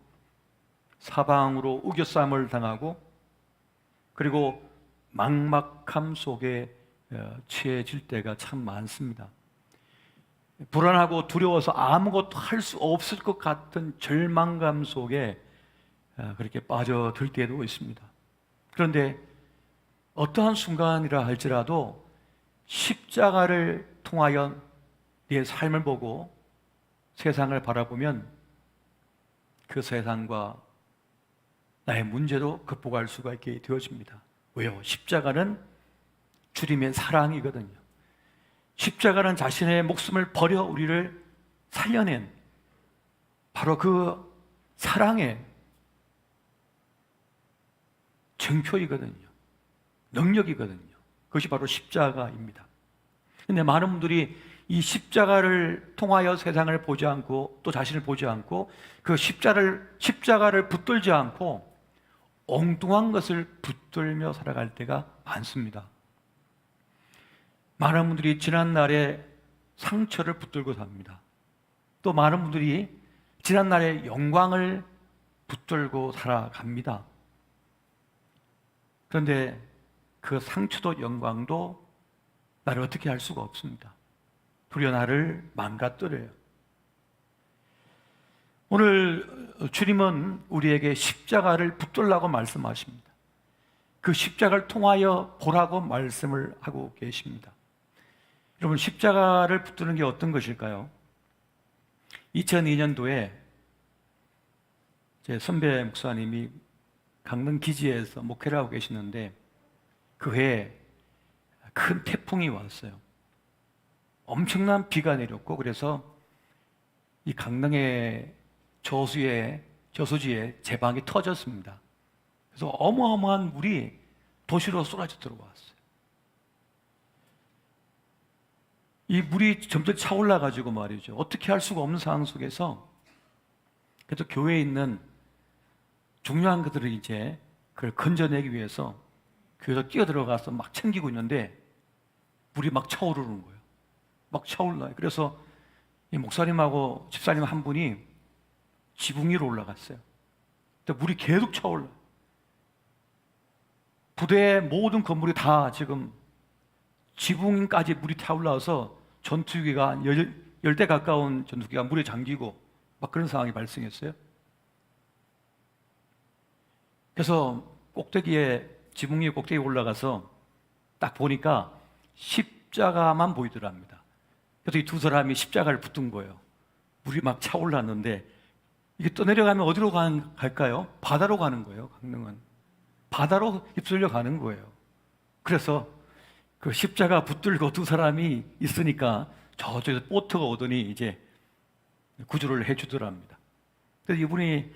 Speaker 4: 사방으로 우겨쌈을 당하고, 그리고 막막함 속에 취해질 때가 참 많습니다. 불안하고 두려워서 아무것도 할 수 없을 것 같은 절망감 속에 그렇게 빠져들 때도 있습니다. 그런데 어떠한 순간이라 할지라도 십자가를 통하여 내 삶을 보고 세상을 바라보면 그 세상과 나의 문제도 극복할 수가 있게 되어집니다. 왜요? 십자가는 주님의 사랑이거든요. 십자가는 자신의 목숨을 버려 우리를 살려낸 바로 그 사랑의 증표이거든요. 능력이거든요. 그것이 바로 십자가입니다. 그런데 많은 분들이 이 십자가를 통하여 세상을 보지 않고 또 자신을 보지 않고 그 십자가를 붙들지 않고 엉뚱한 것을 붙들며 살아갈 때가 많습니다. 많은 분들이 지난날의 상처를 붙들고 삽니다. 또 많은 분들이 지난날의 영광을 붙들고 살아갑니다. 그런데 그 상처도 영광도 나를 어떻게 할 수가 없습니다. 도리어 나를 망가뜨려요. 오늘 주님은 우리에게 십자가를 붙들라고 말씀하십니다. 그 십자가를 통하여 보라고 말씀을 하고 계십니다. 여러분, 십자가를 붙드는 게 어떤 것일까요? 2002년도에 제 선배 목사님이 강릉 기지에서 목회를 하고 계시는데 그 해에 큰 태풍이 왔어요. 엄청난 비가 내렸고, 그래서 이 강릉의 저수에 저수지에 제방이 터졌습니다. 그래서 어마어마한 물이 도시로 쏟아져 들어왔어요. 이 물이 점점 차올라 가지고 말이죠. 어떻게 할 수가 없는 상황 속에서 그래도 교회에 있는 중요한 것들을 이제 그걸 건져내기 위해서 교회로 뛰어들어가서 막 챙기고 있는데 물이 막 차오르는 거예요. 막 차올라요. 그래서 이 목사님하고 집사님 한 분이 지붕 위로 올라갔어요. 근데 물이 계속 차올라요. 부대의 모든 건물이 다 지금 지붕까지 물이 차올라서 전투기가 10대 가까운 전투기가 물에 잠기고 막 그런 상황이 발생했어요. 그래서 지붕 위에 꼭대기에 올라가서 딱 보니까 십자가만 보이더랍니다. 그래서 이 두 사람이 십자가를 붙든 거예요. 물이 막 차올랐는데 이게 떠내려가면 어디로 갈까요? 바다로 가는 거예요. 강릉은 바다로 휩쓸려 가는 거예요. 그래서 그 십자가 붙들고 두 사람이 있으니까 저쪽에서 보트가 오더니 이제 구조를 해주더랍니다. 그래서 이분이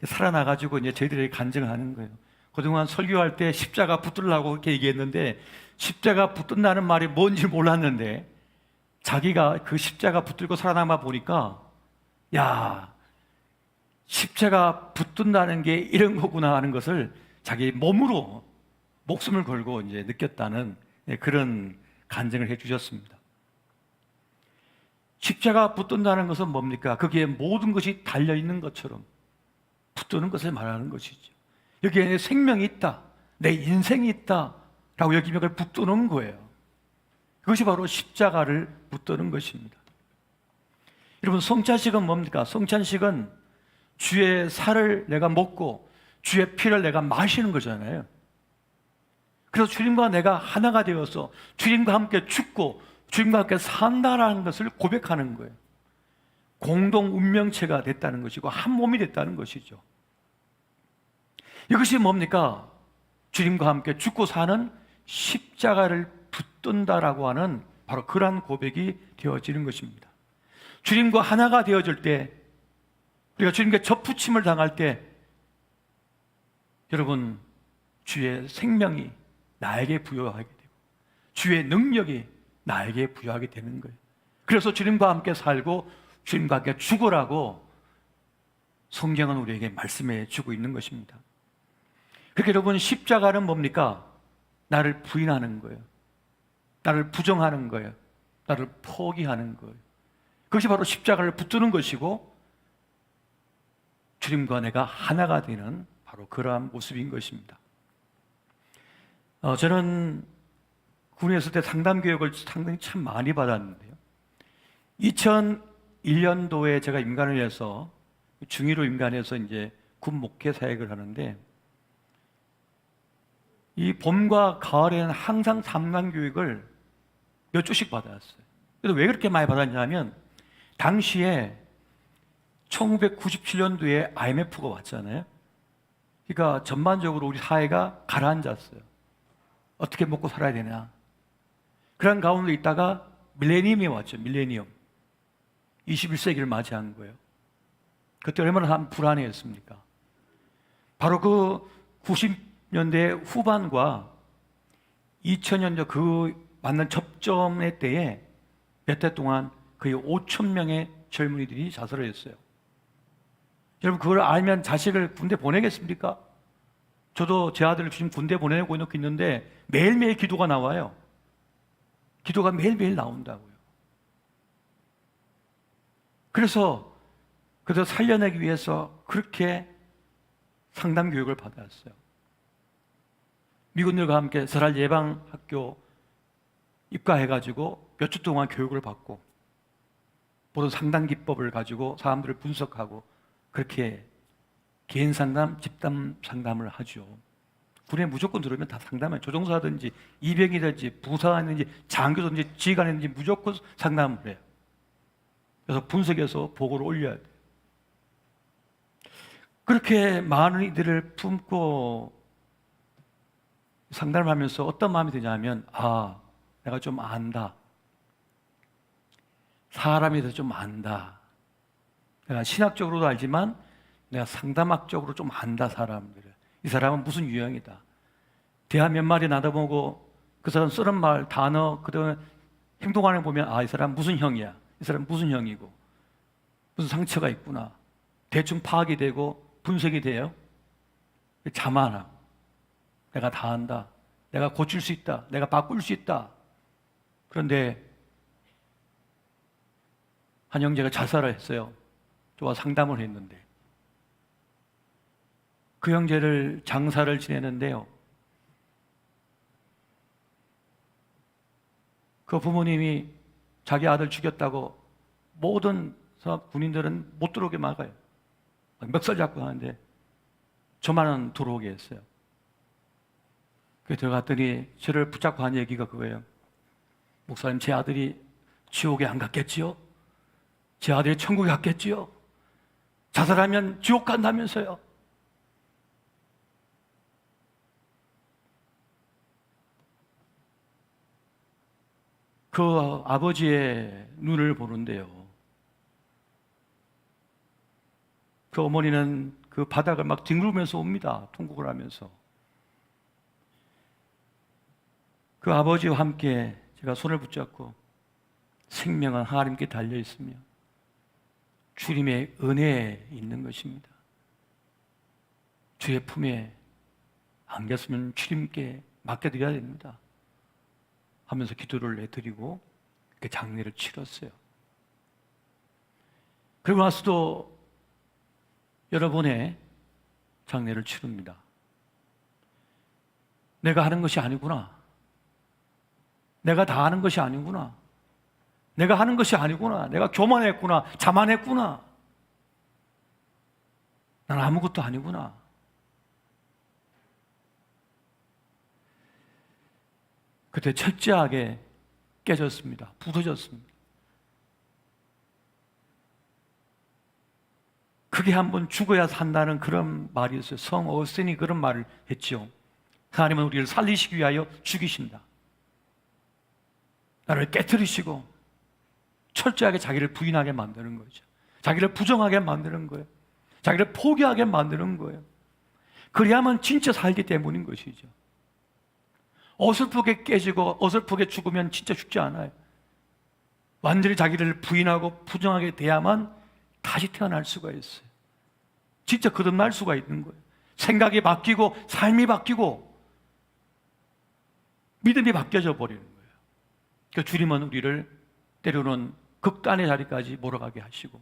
Speaker 4: 살아나가지고 이제 저희들에게 간증을 하는 거예요. 그동안 설교할 때 십자가 붙들라고 이렇게 얘기했는데 십자가 붙든다는 말이 뭔지 몰랐는데 자기가 그 십자가 붙들고 살아남아 보니까 야, 십자가 붙든다는 게 이런 거구나 하는 것을 자기 몸으로 목숨을 걸고 이제 느꼈다는 그런 간증을 해 주셨습니다. 십자가 붙든다는 것은 뭡니까? 거기에 모든 것이 달려 있는 것처럼 붙드는 것을 말하는 것이죠. 여기에 내 생명이 있다, 내 인생이 있다라고 여기면 그걸 붙드는 거예요. 그것이 바로 십자가를 붙드는 것입니다. 여러분, 성찬식은 뭡니까? 성찬식은 주의 살을 내가 먹고 주의 피를 내가 마시는 거잖아요. 그래서 주님과 내가 하나가 되어서 주님과 함께 죽고 주님과 함께 산다라는 것을 고백하는 거예요. 공동 운명체가 됐다는 것이고 한 몸이 됐다는 것이죠. 이것이 뭡니까? 주님과 함께 죽고 사는 십자가를 붙든다라고 하는 바로 그러한 고백이 되어지는 것입니다. 주님과 하나가 되어질 때, 우리가 주님께 접붙임을 당할 때, 여러분, 주의 생명이 나에게 부여하게 되고 주의 능력이 나에게 부여하게 되는 거예요. 그래서 주님과 함께 살고 주님과 함께 죽으라고 성경은 우리에게 말씀해 주고 있는 것입니다. 그렇게 여러분, 십자가는 뭡니까? 나를 부인하는 거예요. 나를 부정하는 거예요. 나를 포기하는 거예요. 그것이 바로 십자가를 붙드는 것이고 주님과 내가 하나가 되는 바로 그러한 모습인 것입니다. 저는 군에 있을 때 상담 교육을 상당히 참 많이 받았는데요. 2001년도에 제가 임관을 해서 중위로 임관해서 이제 군 목회 사역을 하는데 이 봄과 가을에는 항상 상담 교육을 몇 주씩 받았어요. 그래서 왜 그렇게 많이 받았냐면 당시에 1997년도에 IMF가 왔잖아요. 그러니까 전반적으로 우리 사회가 가라앉았어요. 어떻게 먹고 살아야 되냐. 그런 가운데 있다가 밀레니엄이 왔죠. 밀레니엄. 21세기를 맞이한 거예요. 그때 얼마나 불안해했습니까? 바로 그 90년대 후반과 2000년대 그 맞는 접점의 때에 몇 해 동안 거의 5,000명의 젊은이들이 자살을 했어요. 여러분, 그걸 알면 자식을 군대 보내겠습니까? 저도 제 아들을 지금 군대 보내고 있는데 매일매일 기도가 나와요. 기도가 매일매일 나온다고요. 그래서 살려내기 위해서 그렇게 상담 교육을 받았어요. 미군들과 함께 서랄 예방학교 입가해가지고 몇 주 동안 교육을 받고 모든 상담 기법을 가지고 사람들을 분석하고 그렇게 개인 상담, 집단 상담을 하죠. 군에 무조건 들어오면 다 상담해요. 조종사든지 이병이든지 부사관이든지 장교든지 지휘관이든지 무조건 상담을 해요. 그래서 분석해서 보고를 올려야 돼요. 그렇게 많은 이들을 품고 상담을 하면서 어떤 마음이 드냐면 내가 좀 안다. 사람에 대해서 좀 안다. 내가 신학적으로도 알지만 내가 상담학적으로 좀 안다, 사람들을. 이 사람은 무슨 유형이다. 대화 몇 마디 나눠보고 그 사람 쓰는 말, 단어, 그다음에 행동하는 거 보면 아, 이 사람 무슨 형이야. 이 사람 무슨 형이고 무슨 상처가 있구나. 대충 파악이 되고 분석이 돼요. 자만함. 내가 다 안다. 내가 고칠 수 있다. 내가 바꿀 수 있다. 그런데 한 형제가 자살을 했어요. 저와 상담을 했는데 그 형제를 장사를 지내는데요. 그 부모님이 자기 아들 죽였다고 모든 군인들은 못 들어오게 막아요. 멱살 잡고 하는데 저만은 들어오게 했어요. 그 들어갔더니 저를 붙잡고 한 얘기가 그거예요. 목사님, 제 아들이 지옥에 안 갔겠지요? 제 아들이 천국에 갔겠지요? 자살하면 지옥 간다면서요? 그 아버지의 눈을 보는데요. 그 어머니는 그 바닥을 막 뒹굴면서 옵니다. 통곡을 하면서. 그 아버지와 함께 제가 손을 붙잡고 생명은 하나님께 달려 있으며 주님의 은혜에 있는 것입니다. 주의 품에 안겼으면 주님께 맡겨드려야 됩니다. 하면서 기도를 해드리고 그 장례를 치렀어요. 그리고 나서도 여러 번의 장례를 치릅니다. 내가 하는 것이 아니구나. 내가 다 하는 것이 아니구나. 내가 하는 것이 아니구나. 내가 교만했구나. 자만했구나. 난 아무것도 아니구나. 그때 철저하게 깨졌습니다. 부서졌습니다. 크게 한번 죽어야 산다는 그런 말이 있어요. 성 어스틴이 그런 말을 했죠. 하나님은 우리를 살리시기 위하여 죽이신다. 나를 깨뜨리시고 철저하게 자기를 부인하게 만드는 거죠. 자기를 부정하게 만드는 거예요. 자기를 포기하게 만드는 거예요. 그래야만 진짜 살기 때문인 것이죠. 어설프게 깨지고 어설프게 죽으면 진짜 죽지 않아요. 완전히 자기를 부인하고 부정하게 돼야만 다시 태어날 수가 있어요. 진짜 거듭날 수가 있는 거예요. 생각이 바뀌고 삶이 바뀌고 믿음이 바뀌어져 버리는 거예요. 그러니까 주님은 우리를 때로는 극단의 자리까지 몰아가게 하시고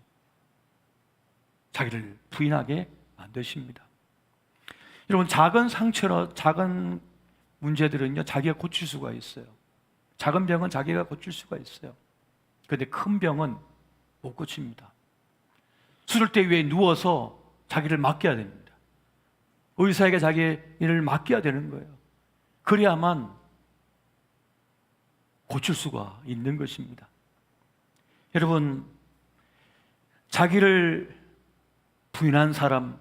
Speaker 4: 자기를 부인하게 만드십니다. 여러분, 작은 상처로 작은 문제들은요, 자기가 고칠 수가 있어요. 작은 병은 자기가 고칠 수가 있어요. 그런데 큰 병은 못 고칩니다. 수술대 위에 누워서 자기를 맡겨야 됩니다. 의사에게 자기의 일을 맡겨야 되는 거예요. 그래야만 고칠 수가 있는 것입니다. 여러분, 자기를 부인한 사람,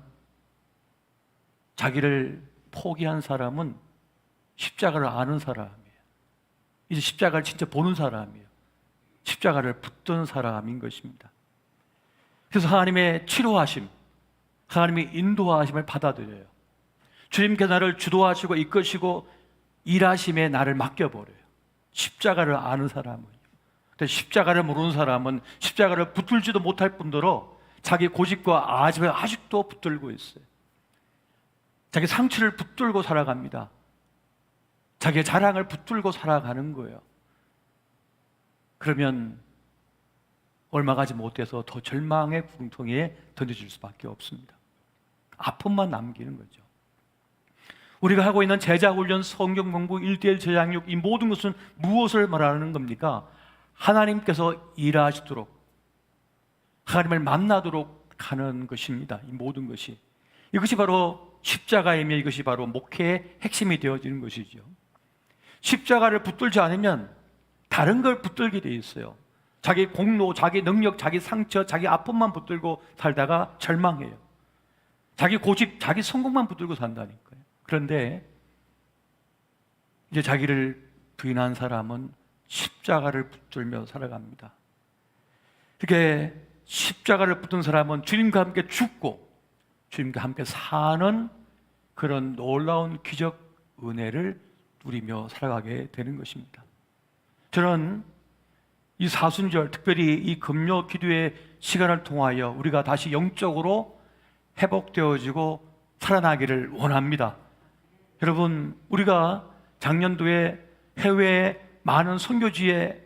Speaker 4: 자기를 포기한 사람은 십자가를 아는 사람이에요. 이제 십자가를 진짜 보는 사람이에요. 십자가를 붙든 사람인 것입니다. 그래서 하나님의 치료하심, 하나님의 인도하심을 받아들여요. 주님께서 나를 주도하시고 이끄시고 일하심에 나를 맡겨버려요. 십자가를 아는 사람은요. 근데 십자가를 모르는 사람은 십자가를 붙들지도 못할 뿐더러 자기 고집과 아집을 아직도 붙들고 있어요. 자기 상처를 붙들고 살아갑니다. 자기의 자랑을 붙들고 살아가는 거예요. 그러면 얼마 가지 못해서 더 절망의 구렁텅이에 던져질 수밖에 없습니다. 아픔만 남기는 거죠. 우리가 하고 있는 제자훈련, 성경 공부, 1:1 제자교육, 이 모든 것은 무엇을 말하는 겁니까? 하나님께서 일하시도록, 하나님을 만나도록 하는 것입니다. 이 모든 것이. 이것이 바로 십자가이며 이것이 바로 목회의 핵심이 되어지는 것이죠. 십자가를 붙들지 않으면 다른 걸 붙들게 돼 있어요. 자기 공로, 자기 능력, 자기 상처, 자기 아픔만 붙들고 살다가 절망해요. 자기 고집, 자기 성공만 붙들고 산다니까요. 그런데 이제 자기를 부인한 사람은 십자가를 붙들며 살아갑니다. 그렇게 십자가를 붙든 사람은 주님과 함께 죽고 주님과 함께 사는 그런 놀라운 기적 은혜를 누리며 살아가게 되는 것입니다. 저는 이 사순절, 특별히 이 금요 기도의 시간을 통하여 우리가 다시 영적으로 회복되어지고 살아나기를 원합니다. 여러분, 우리가 작년도에 해외에 많은 선교지의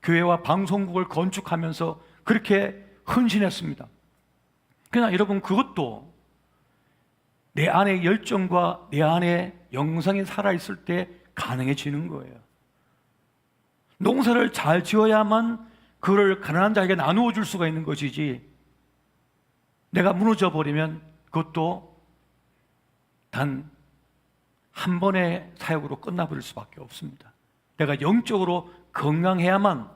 Speaker 4: 교회와 방송국을 건축하면서 그렇게 헌신했습니다. 그러나 여러분, 그것도 내 안에 열정과 내 안에 영성이 살아있을 때 가능해지는 거예요. 농사를 잘 지어야만 그걸 가난한 자에게 나누어 줄 수가 있는 것이지, 내가 무너져 버리면 그것도 단 한 번의 사역으로 끝나버릴 수밖에 없습니다. 내가 영적으로 건강해야만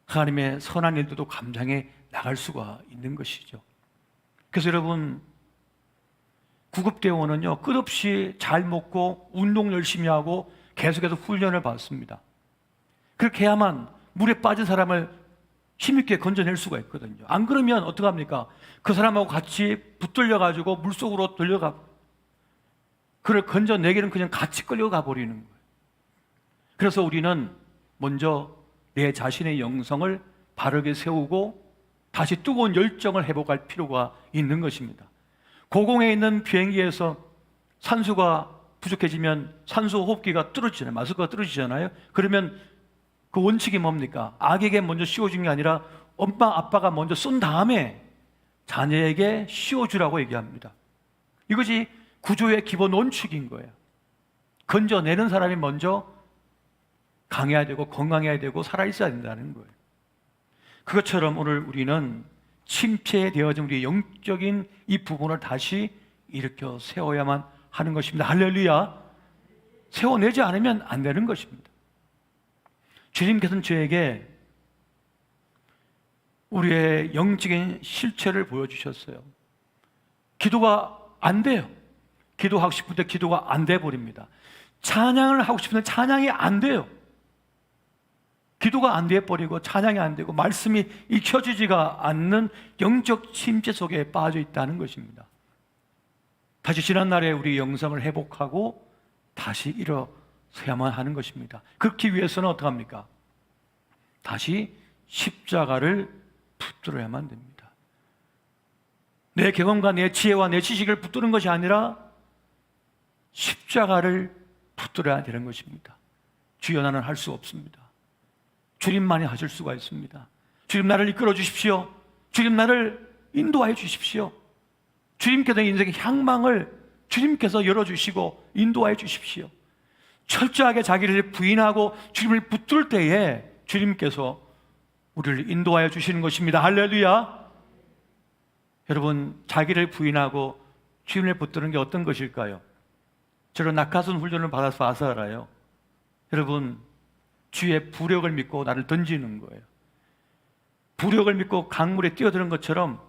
Speaker 4: 하나님의 선한 일들도 감당해 나갈 수가 있는 것이죠. 그래서 여러분, 구급대원은요, 끝없이 잘 먹고 운동 열심히 하고 계속해서 훈련을 받습니다. 그렇게 해야만 물에 빠진 사람을 힘있게 건져낼 수가 있거든요. 안 그러면 어떡합니까? 그 사람하고 같이 붙들려가지고 물속으로 들려가, 그를 건져내기는 그냥 같이 끌려가 버리는 거예요. 그래서 우리는 먼저 내 자신의 영성을 바르게 세우고 다시 뜨거운 열정을 회복할 필요가 있는 것입니다. 고공에 있는 비행기에서 산소가 부족해지면 산소 호흡기가 떨어지잖아요. 마스크가 떨어지잖아요. 그러면 그 원칙이 뭡니까? 아기에게 먼저 씌워준 게 아니라 엄마 아빠가 먼저 쏜 다음에 자녀에게 씌워주라고 얘기합니다. 이것이 구조의 기본 원칙인 거예요. 건져내는 사람이 먼저 강해야 되고 건강해야 되고 살아있어야 된다는 거예요. 그것처럼 오늘 우리는 침체되어진 우리의 영적인 이 부분을 다시 일으켜 세워야만 하는 것입니다. 할렐루야. 세워내지 않으면 안 되는 것입니다. 주님께서는 저에게 우리의 영적인 실체를 보여주셨어요. 기도가 안 돼요. 기도하고 싶을 때 기도가 안 돼 버립니다. 찬양을 하고 싶은데 찬양이 안 돼요. 기도가 안 돼 버리고 찬양이 안 되고 말씀이 익혀지지가 않는 영적 침체 속에 빠져 있다는 것입니다. 다시 지난날에 우리 영성을 회복하고 다시 일어서야만 하는 것입니다. 그렇기 위해서는 어떡합니까? 다시 십자가를 붙들어야만 됩니다. 내 경험과 내 지혜와 내 지식을 붙드는 것이 아니라 십자가를 붙들어야 되는 것입니다. 주여, 나는 할 수 없습니다. 주님만이 하실 수가 있습니다. 주님, 나를 이끌어 주십시오. 주님, 나를 인도하여 주십시오. 주님께서 인생의 향망을 주님께서 열어주시고 인도하여 주십시오. 철저하게 자기를 부인하고 주님을 붙들 때에 주님께서 우리를 인도하여 주시는 것입니다. 할렐루야. 여러분, 자기를 부인하고 주님을 붙드는 게 어떤 것일까요? 저는 낙하산 훈련을 받아서 알아요. 여러분, 주의 부력을 믿고 나를 던지는 거예요. 부력을 믿고 강물에 뛰어드는 것처럼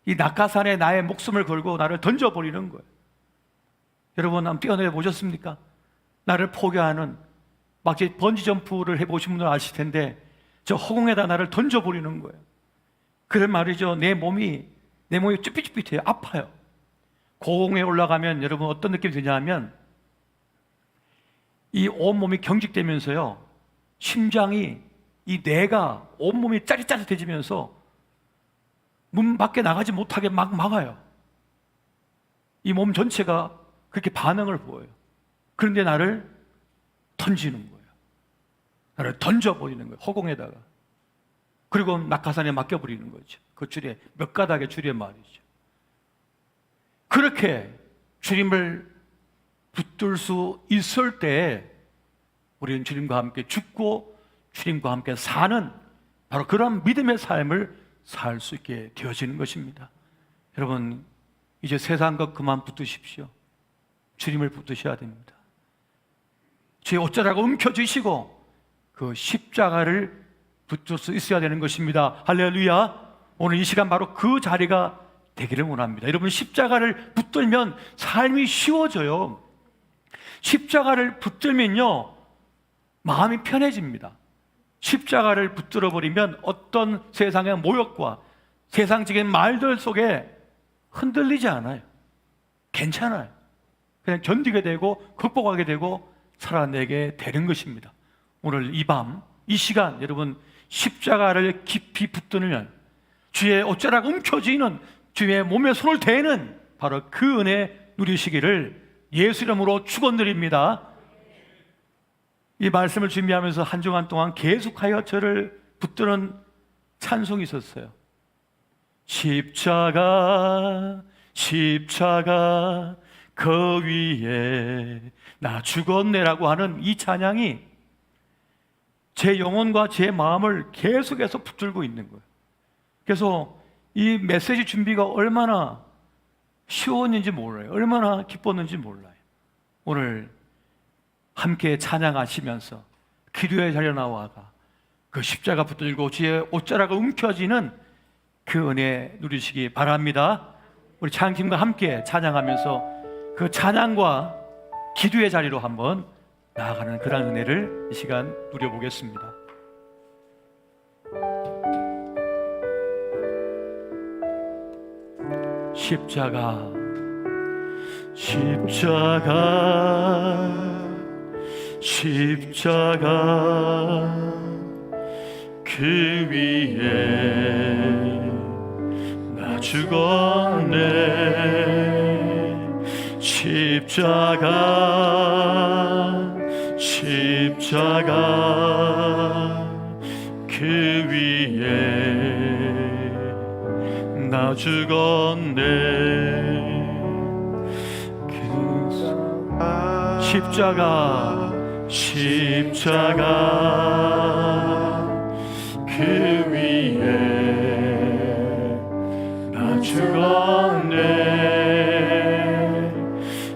Speaker 4: 이 낙하산에 나의 목숨을 걸고 나를 던져버리는 거예요. 여러분, 한번 뛰어내려 보셨습니까? 나를 포기하는, 마치 번지점프를 해보신 분들은 아실 텐데 저 허공에다 나를 던져버리는 거예요. 그런 말이죠. 내 몸이 쭈삣쭈삣해요. 아파요. 고공에 올라가면 여러분 어떤 느낌이 드냐면 이 온몸이 경직되면서요, 심장이, 이 뇌가 온몸이 짜릿짜릿해지면서 문 밖에 나가지 못하게 막 막아요. 이 몸 전체가 그렇게 반응을 보여요. 그런데 나를 던지는 거예요. 나를 던져버리는 거예요. 허공에다가. 그리고 낙하산에 맡겨버리는 거죠. 그 줄에, 몇 가닥의 줄에 말이죠. 그렇게 주님을 붙들 수 있을 때 우리는 주님과 함께 죽고 주님과 함께 사는 바로 그런 믿음의 삶을 살 수 있게 되어지는 것입니다. 여러분, 이제 세상 것 그만 붙드십시오. 주님을 붙드셔야 됩니다. 주의 옷자락을 움켜쥐시고 그 십자가를 붙들 수 있어야 되는 것입니다. 할렐루야. 오늘 이 시간 바로 그 자리가 되기를 원합니다. 여러분, 십자가를 붙들면 삶이 쉬워져요. 십자가를 붙들면요, 마음이 편해집니다. 십자가를 붙들어 버리면 어떤 세상의 모욕과 세상적인 말들 속에 흔들리지 않아요. 괜찮아요. 그냥 견디게 되고 극복하게 되고 살아내게 되는 것입니다. 오늘 이 밤, 이 시간 여러분 십자가를 깊이 붙들면 주의 옷자락 움켜쥐는 주의 몸에 손을 대는 바로 그 은혜 누리시기를 예수 이름으로 축원드립니다. 이 말씀을 준비하면서 한 주간 동안 계속하여 저를 붙드는 찬송이 있었어요. 십자가 십자가 그 위에 나 죽었네라고 하는 이 찬양이 제 영혼과 제 마음을 계속해서 붙들고 있는 거예요. 그래서 이 메시지 준비가 얼마나 쉬웠는지 몰라요. 얼마나 기뻤는지 몰라요. 오늘 함께 찬양하시면서 기도의 자리에 나와가 그 십자가 붙들고 주의 옷자락을 움켜쥐는 그 은혜 누리시기 바랍니다. 우리 찬양팀과 함께 찬양하면서 그 찬양과 기도의 자리로 한번 나아가는 그런 은혜를 이 시간 누려보겠습니다. 십자가 십자가 십자가 그 위에 나 죽었네. 십자가 십자가 그 위에 나 죽었네. 십자가 십자가 그 위에 나 죽었네.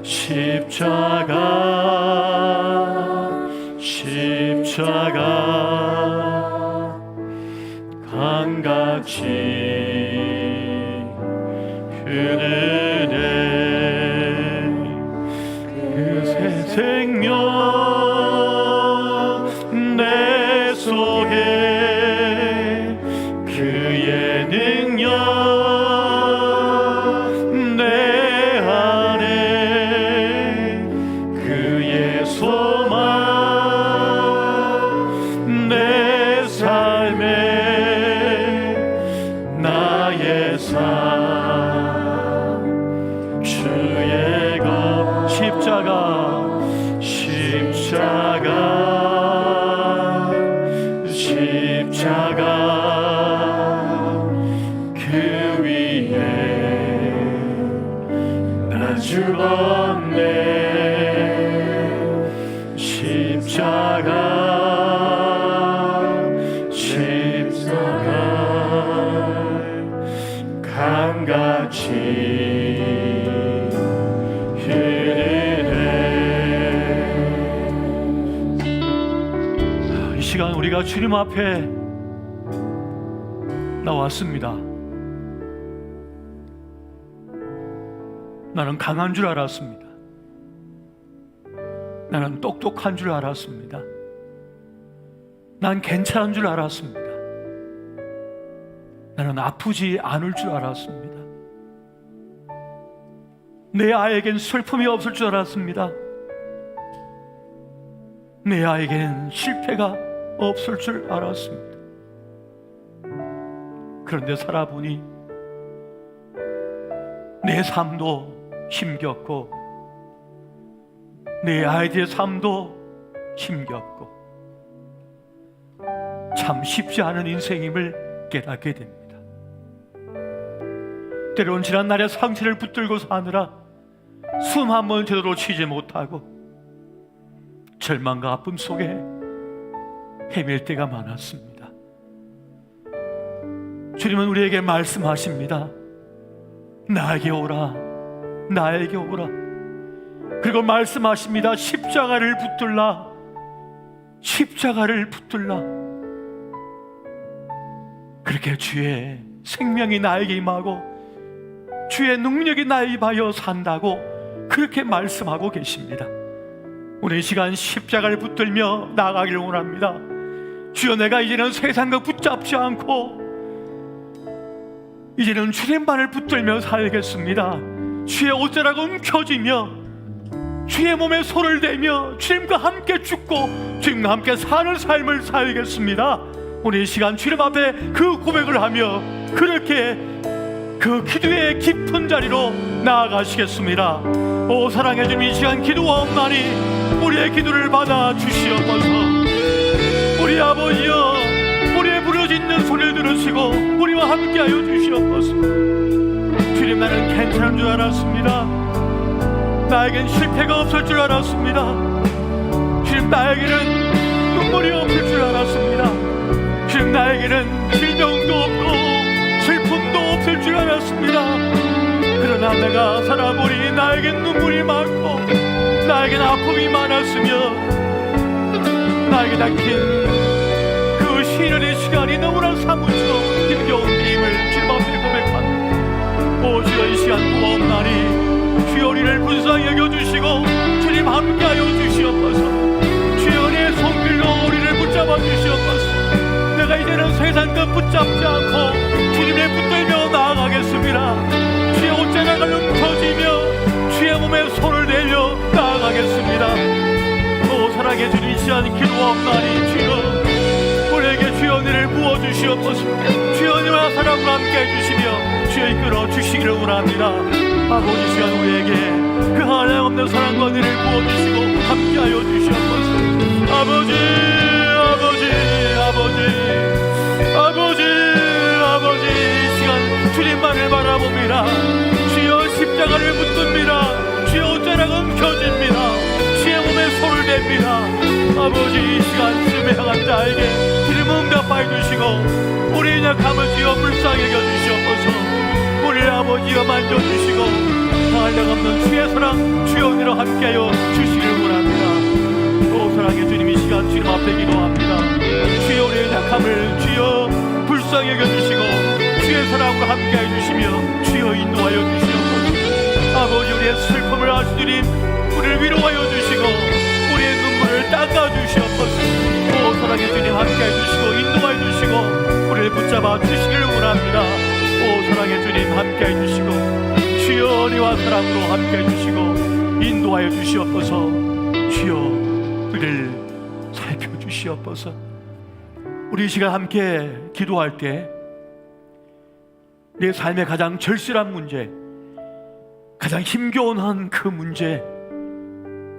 Speaker 4: 십자가 십자가 강같이 흐르네. 그 생명 내 속에 그의 능력 내 안에 그의 소망 내 삶에 나의 삶 주의 것 십자가 십자가 십자가 그 위에 나 죽었네. 십자가 십자가 강같이 흐르네. 이 시간 우리가 주님 앞에 나왔습니다. 나는 강한 줄 알았습니다. 나는 똑똑한 줄 알았습니다. 난 괜찮은 줄 알았습니다. 나는 아프지 않을 줄 알았습니다. 내 아이에겐 슬픔이 없을 줄 알았습니다. 내 아이에겐 실패가 없을 줄 알았습니다. 그런데 살아보니 내 삶도 힘겹고 내 아이들의 삶도 힘겹고 참 쉽지 않은 인생임을 깨닫게 됩니다. 때론 지난 날의 상처를 붙들고 사느라 숨 한 번 제대로 쉬지 못하고 절망과 아픔 속에 헤맬 때가 많았습니다. 주님은 우리에게 말씀하십니다. 나에게 오라, 나에게 오라. 그리고 말씀하십니다. 십자가를 붙들라, 십자가를 붙들라. 그렇게 주의 생명이 나에게 임하고 주의 능력이 나에 임하여 산다고 그렇게 말씀하고 계십니다. 오늘 이 시간 십자가를 붙들며 나아가기를 원합니다. 주여, 내가 이제는 세상과 붙잡지 않고 이제는 주님만을 붙들며 살겠습니다. 주의 옷자락을 움켜쥐며 주의 몸에 손을 대며 주님과 함께 죽고 주님과 함께 사는 삶을 살겠습니다. 오늘 이 시간 주님 앞에 그 고백을 하며 그렇게 그 기도의 깊은 자리로 나아가시겠습니다. 오 사랑해 주님, 이 시간 기도하옵나니 우리의 기도를 받아 주시옵소서. 우리 아버지여, 우리의 부르짖는 소리를 들으시고 우리와 함께하여 주시옵소서. 주님, 나는 괜찮은 줄 알았습니다. 나에겐 실패가 없을 줄 알았습니다. 주님, 나에게는 눈물이 없을 줄 알았습니다. 주님, 나에게는 질병도 없고 슬픔도 없을 줄 알았습니다. 그러나 내가 살아보니 나에겐 눈물이 많고 나에겐 아픔이 많았으며 나에게 닥친 그 시련의 시간이 너무나 사무쳐 힘겨운 힘을 주님 앞에 고백합니다. 오 주여, 이 시간 구하옵나니 주여 우리를 불쌍히 여겨주시고 주님 함께하여 주시옵소서. 주여 내 손길로 우리를 붙잡아 주시옵소서. 내가 이제는 세상 것 붙잡지 않고 주님을 붙들며 나아가겠습니다. 주의 옷자락을 움켜쥐며 주의 몸에 손을 내려 나아가겠습니다. 오 사랑해 주님, 이 시간 기도하옵나니 주여 우리에게 주의 은혜를 부어주시옵소서. 주의 은혜와 사랑을 함께 해주시며 주여 이끌어 주시기를 원합니다. 아버지, 시간 우리에게 그 한량없는 사랑과 은혜를 부어주시고 함께하여 주시옵소서. 아버지, 아버지, 아버지, 아버지, 아버지, 이 시간 주님만을 바라봅니다. 주여 십자가를 붙듭니다. 주여 옷자락 움켜집니다. 주의 몸에 손을 댑니다. 아버지, 이 시간 주님의 향한 자에게 주님 응답하여 주시고 우리의 약함을 주여 불쌍히 여겨주시옵소서. 우리 아버지여 만져주시고 한량없는 주의 사랑 주의 은혜로 함께하여 주시기를 원합니다. 오 사랑의 주님, 이 시간 주님 앞에 기도합니다. 주여 우리의 약함을 주여 불쌍히 여겨주시고 주의 사랑으로 함께해 주시며 주여 인도하여 주시옵소서. 아버지, 우리의 슬픔을 아시는 주님, 우리를 위로하여 주시고 우리의 눈물을 닦아 주시옵소서. 오 사랑의 주님, 함께해 주시고 인도하여 주시고 우리를 붙잡아 주시기를 원합니다. 오 사랑의 주님, 함께해 주시고 주여 은혜와 사랑으로 함께해 주시고 인도하여 주시옵소서. 주여 우리를 살펴주시옵소서. 우리 이 시간 함께 기도할 때 내 삶의 가장 절실한 문제, 가장 힘겨운 한 그 문제,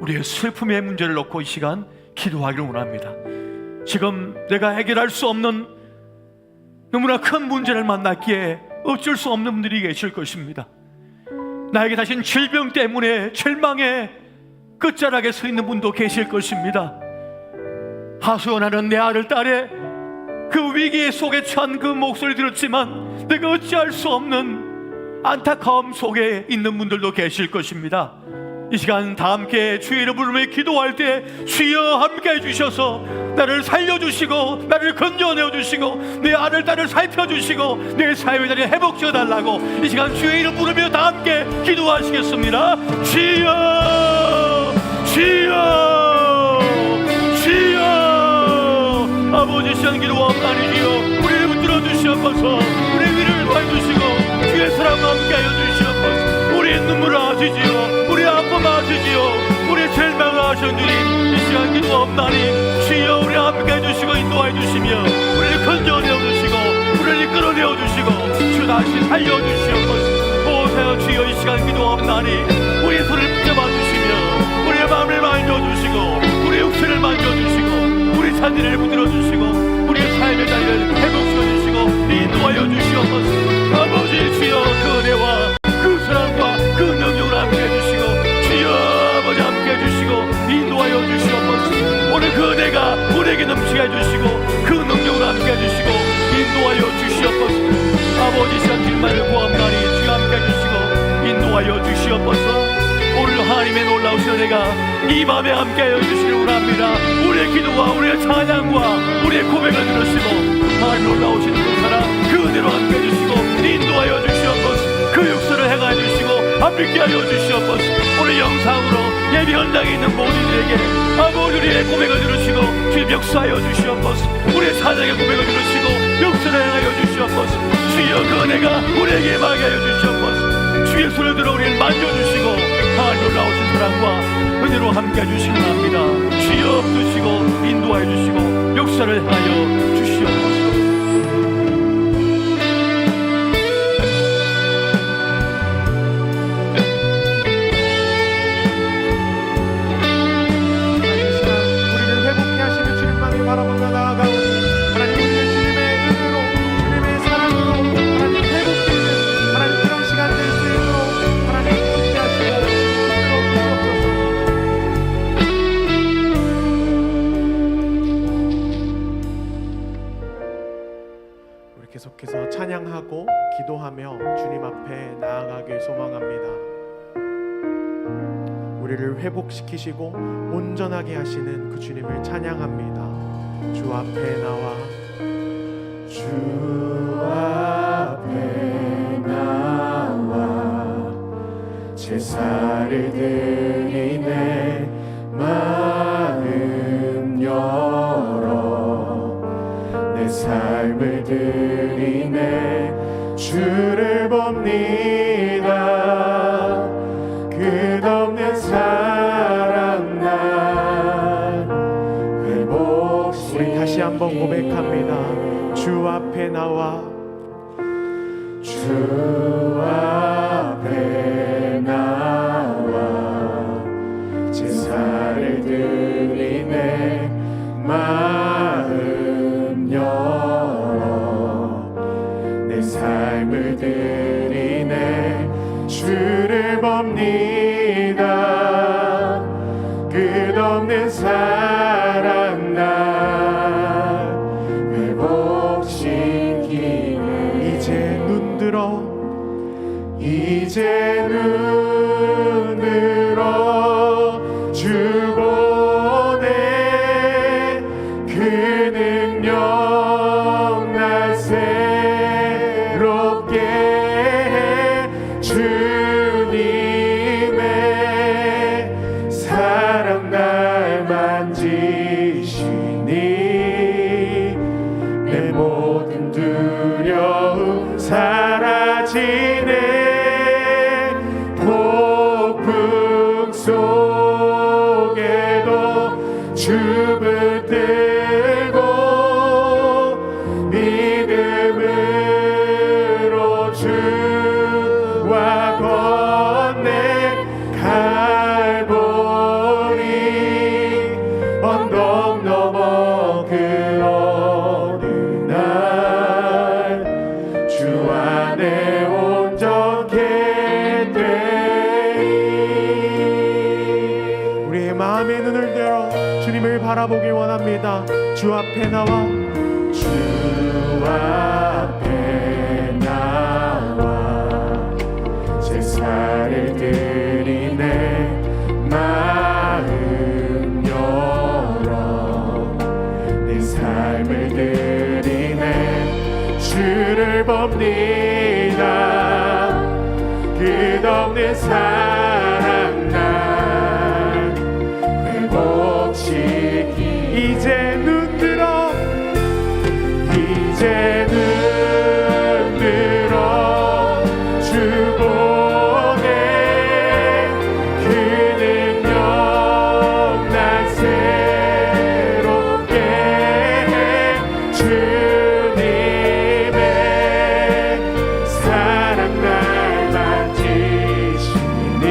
Speaker 4: 우리의 슬픔의 문제를 놓고 이 시간 기도하기를 원합니다. 지금 내가 해결할 수 없는 너무나 큰 문제를 만났기에 어쩔 수 없는 분들이 계실 것입니다. 나에게 다신 질병 때문에 절망의 끝자락에 서 있는 분도 계실 것입니다. 하소연하는 내 아들 딸의 그 위기 속에 처한 그 목소리 들었지만 내가 어찌할 수 없는 안타까움 속에 있는 분들도 계실 것입니다. 이 시간 다 함께 주의 이름 부르며 기도할 때 주여 함께 해주셔서 나를 살려주시고 나를 건져내어 주시고 내 아들 딸을 살펴주시고 내 삶의 자리에 회복시켜달라고 이 시간 주의 이름 부르며 다 함께 기도하시겠습니다. 주여, 주여, 주여. 아버지, 시간 기도하옵나니 주여 우리를 붙들어 주시옵소서. 우리의 위를 도와주시고 주의 사랑과 함께하여 주시옵소서. 우리의 눈물을 아시지요, 우리의 아픔을 아시지요, 우리의 절망을 아시는 주님, 이 시간 기도하옵나니 주여 우리 함께해 주시고 인도해 주시며 우리를 건져내어 주시고 우리를 이끌어내어 주시고 주 다시 살려주시옵소서. 오세요 주여, 이 시간 기도하옵나니 우리의 손을 붙잡아 주시며 우리의 마음을 만져주시고 우리의 육체를 만져주시고 우리 잔디를 붙들어 주시고 우리의 삶의 자리를 회복시켜 주시고 인도하여 주시옵소서. 아버지, 주여 그 은혜와 그 사랑과 그 능력을 함께 해주시고 주여 아버지 함께 해주시고 인도하여 주시옵소서. 오늘 그 은혜가 우리에게 넘치게 해주시고 그 능력을 함께 해주시고 인도하여 주시옵소서. 아버지, 시간 주님만을 구함나니 주여 함께 해주시고 인도하여 주시옵소서. 오늘 하나님의 놀라우신 은혜가 이 밤에 함께하여 주시길 원합니다. 우리의 기도와 우리의 찬양과 우리의 고백을 들으시고 하나님 놀라우신 그 사랑 그 은혜로 함께해 주시고 인도하여 주시옵소서. 그 역사를 행하여 주시고 함께 하여 주시옵소서. 오늘 영상으로 예배 현장에 있는 모두들에게 아버지 우리의 고백을 들으시고 주님 역사하여 주시옵소서. 우리의 찬양의 고백을 들으시고 역사를 행하여 주시옵소서. 주시옵소서. 주여 그 은혜가 우리에게 임하게 하여 주시옵소서. 주의 손을 들어 우리를 만져주시고 놀라우신 사랑과 은혜로 함께 해주시기 바랍니다. 주여 붙드시고 인도하여 주시고 역사를 하여 주시옵소서.
Speaker 1: 우리를 회복케 하시는 주님만을 바라보며 나아가오니 하나님 우리를 주님의 은혜로 주님의 사랑으로 하나님 회복되는 하나님 그런 시간들 수행으로 하나님 함께 하시고 주옵소서. 우리 계속해서 찬양하고 기도하며 주님 앞에 나아가길 소망합니다. 우리를 회복시키시고 온전하게 하시는 그 주님을 찬양합니다. 주 앞에 나와
Speaker 2: 주 앞에 나와 제사를 드리네 마음 열어 내 삶을 드리네 주를 봅니다 끝없는 사랑 날 회복시키네
Speaker 1: 우리 다시 한번 고백합니다. 주 앞에 나와
Speaker 2: 주 앞에 나와 제사를 드리네 마음 열어 내 삶을 드리네 주를 봅니다 끝없는 사랑 날 회복시키네
Speaker 1: 이제 눈들어
Speaker 2: 이제 눈들어 주 보네 그 능력 날 새롭게 해 주님의 사랑 날 만지시니 내 모든 두려움 사라지네 폭풍 속에도 주 붙들고 믿음으로 주와 건네 갈보리 언덕 넘어 그 어느 날 주 안에 온전케 되리
Speaker 1: 우리의 마음의 눈을 들어 주님을 바라보길 원합니다. 주 앞에 나와
Speaker 2: 주 앞에 나와 제사를 드리네 마음 열어 내 삶을 드리네 주를 봅니다 끝없는 사랑 날 회복시키 이제 눈들어 이제 눈들어 주 보네 그 능력 날 새롭게 해 주님의 사랑 날 만지시니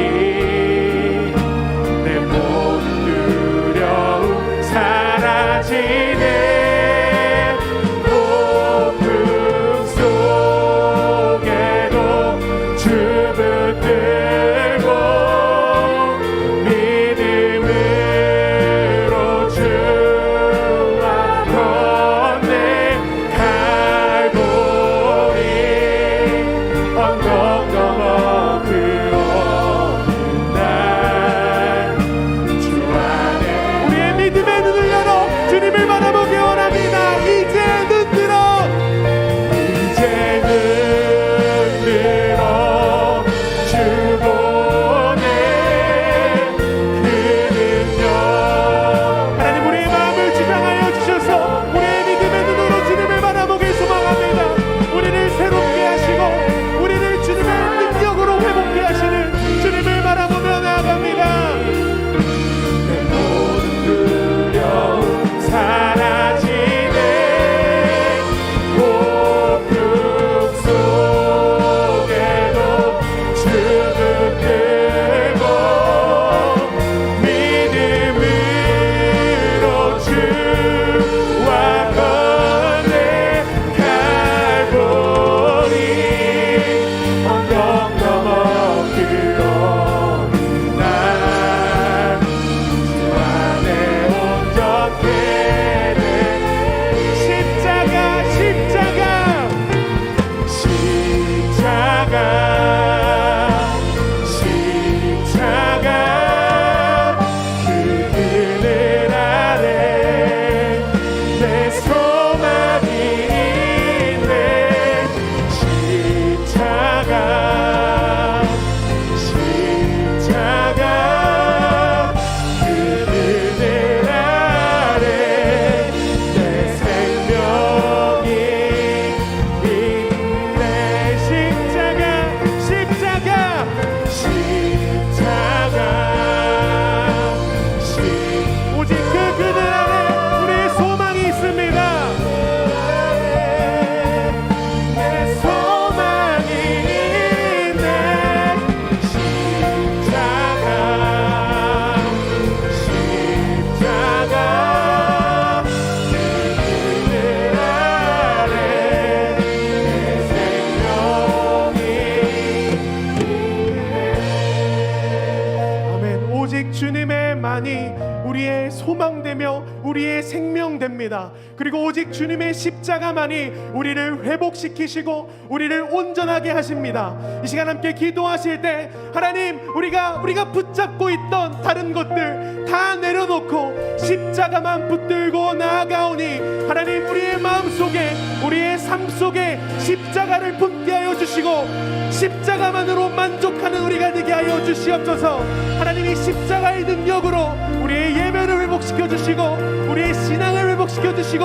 Speaker 1: 주님의만이 우리의 소망되며 우리의 생명됩니다. 그리고 오직 주님의 십자가만이 우리를 회복시키시고 우리를 온전하게 하십니다. 이 시간 함께 기도하실 때 하나님, 우리가 붙잡고 있던 다른 것들 다 내려놓고 십자가만 붙들고 나아가오니 하나님, 우리의 마음속에 우리의 삶 속에 십자가를 품게 하여 주시고 십자가만으로 만족하는 우리가 되게 하여 주시옵소서. 하나님이 십자가의 능력으로 우리의 예배를 회복시켜 주시고 우리의 신앙을 회복시켜 주시고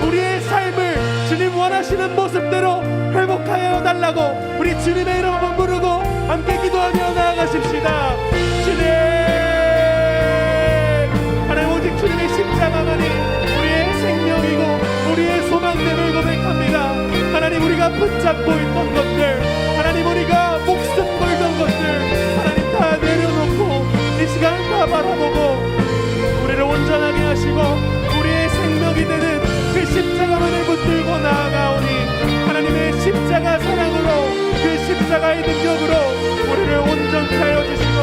Speaker 1: 우리의 삶을 주님 원하시는 모습대로 회복하여 달라고 우리 주님의 이름을 부르고 함께 기도하며 나아가십시다. 주님, 하나님, 오직 주님의 십자가만이 우리의 생명이고 우리의 소망됨을 고백합니다. 하나님, 우리가 붙잡고 있던 것들, 하나님, 우리가 목숨 걸던 것들 하나님 다 내려놓고 이 시간 다 바라보고 우리를 온전하게 하시고 우리의 생명이 되는 그 십자가만을 붙들고 나아가오니 하나님의 십자가 사랑으로 그 십자가의 능력으로 우리를 온전케 하여 주시고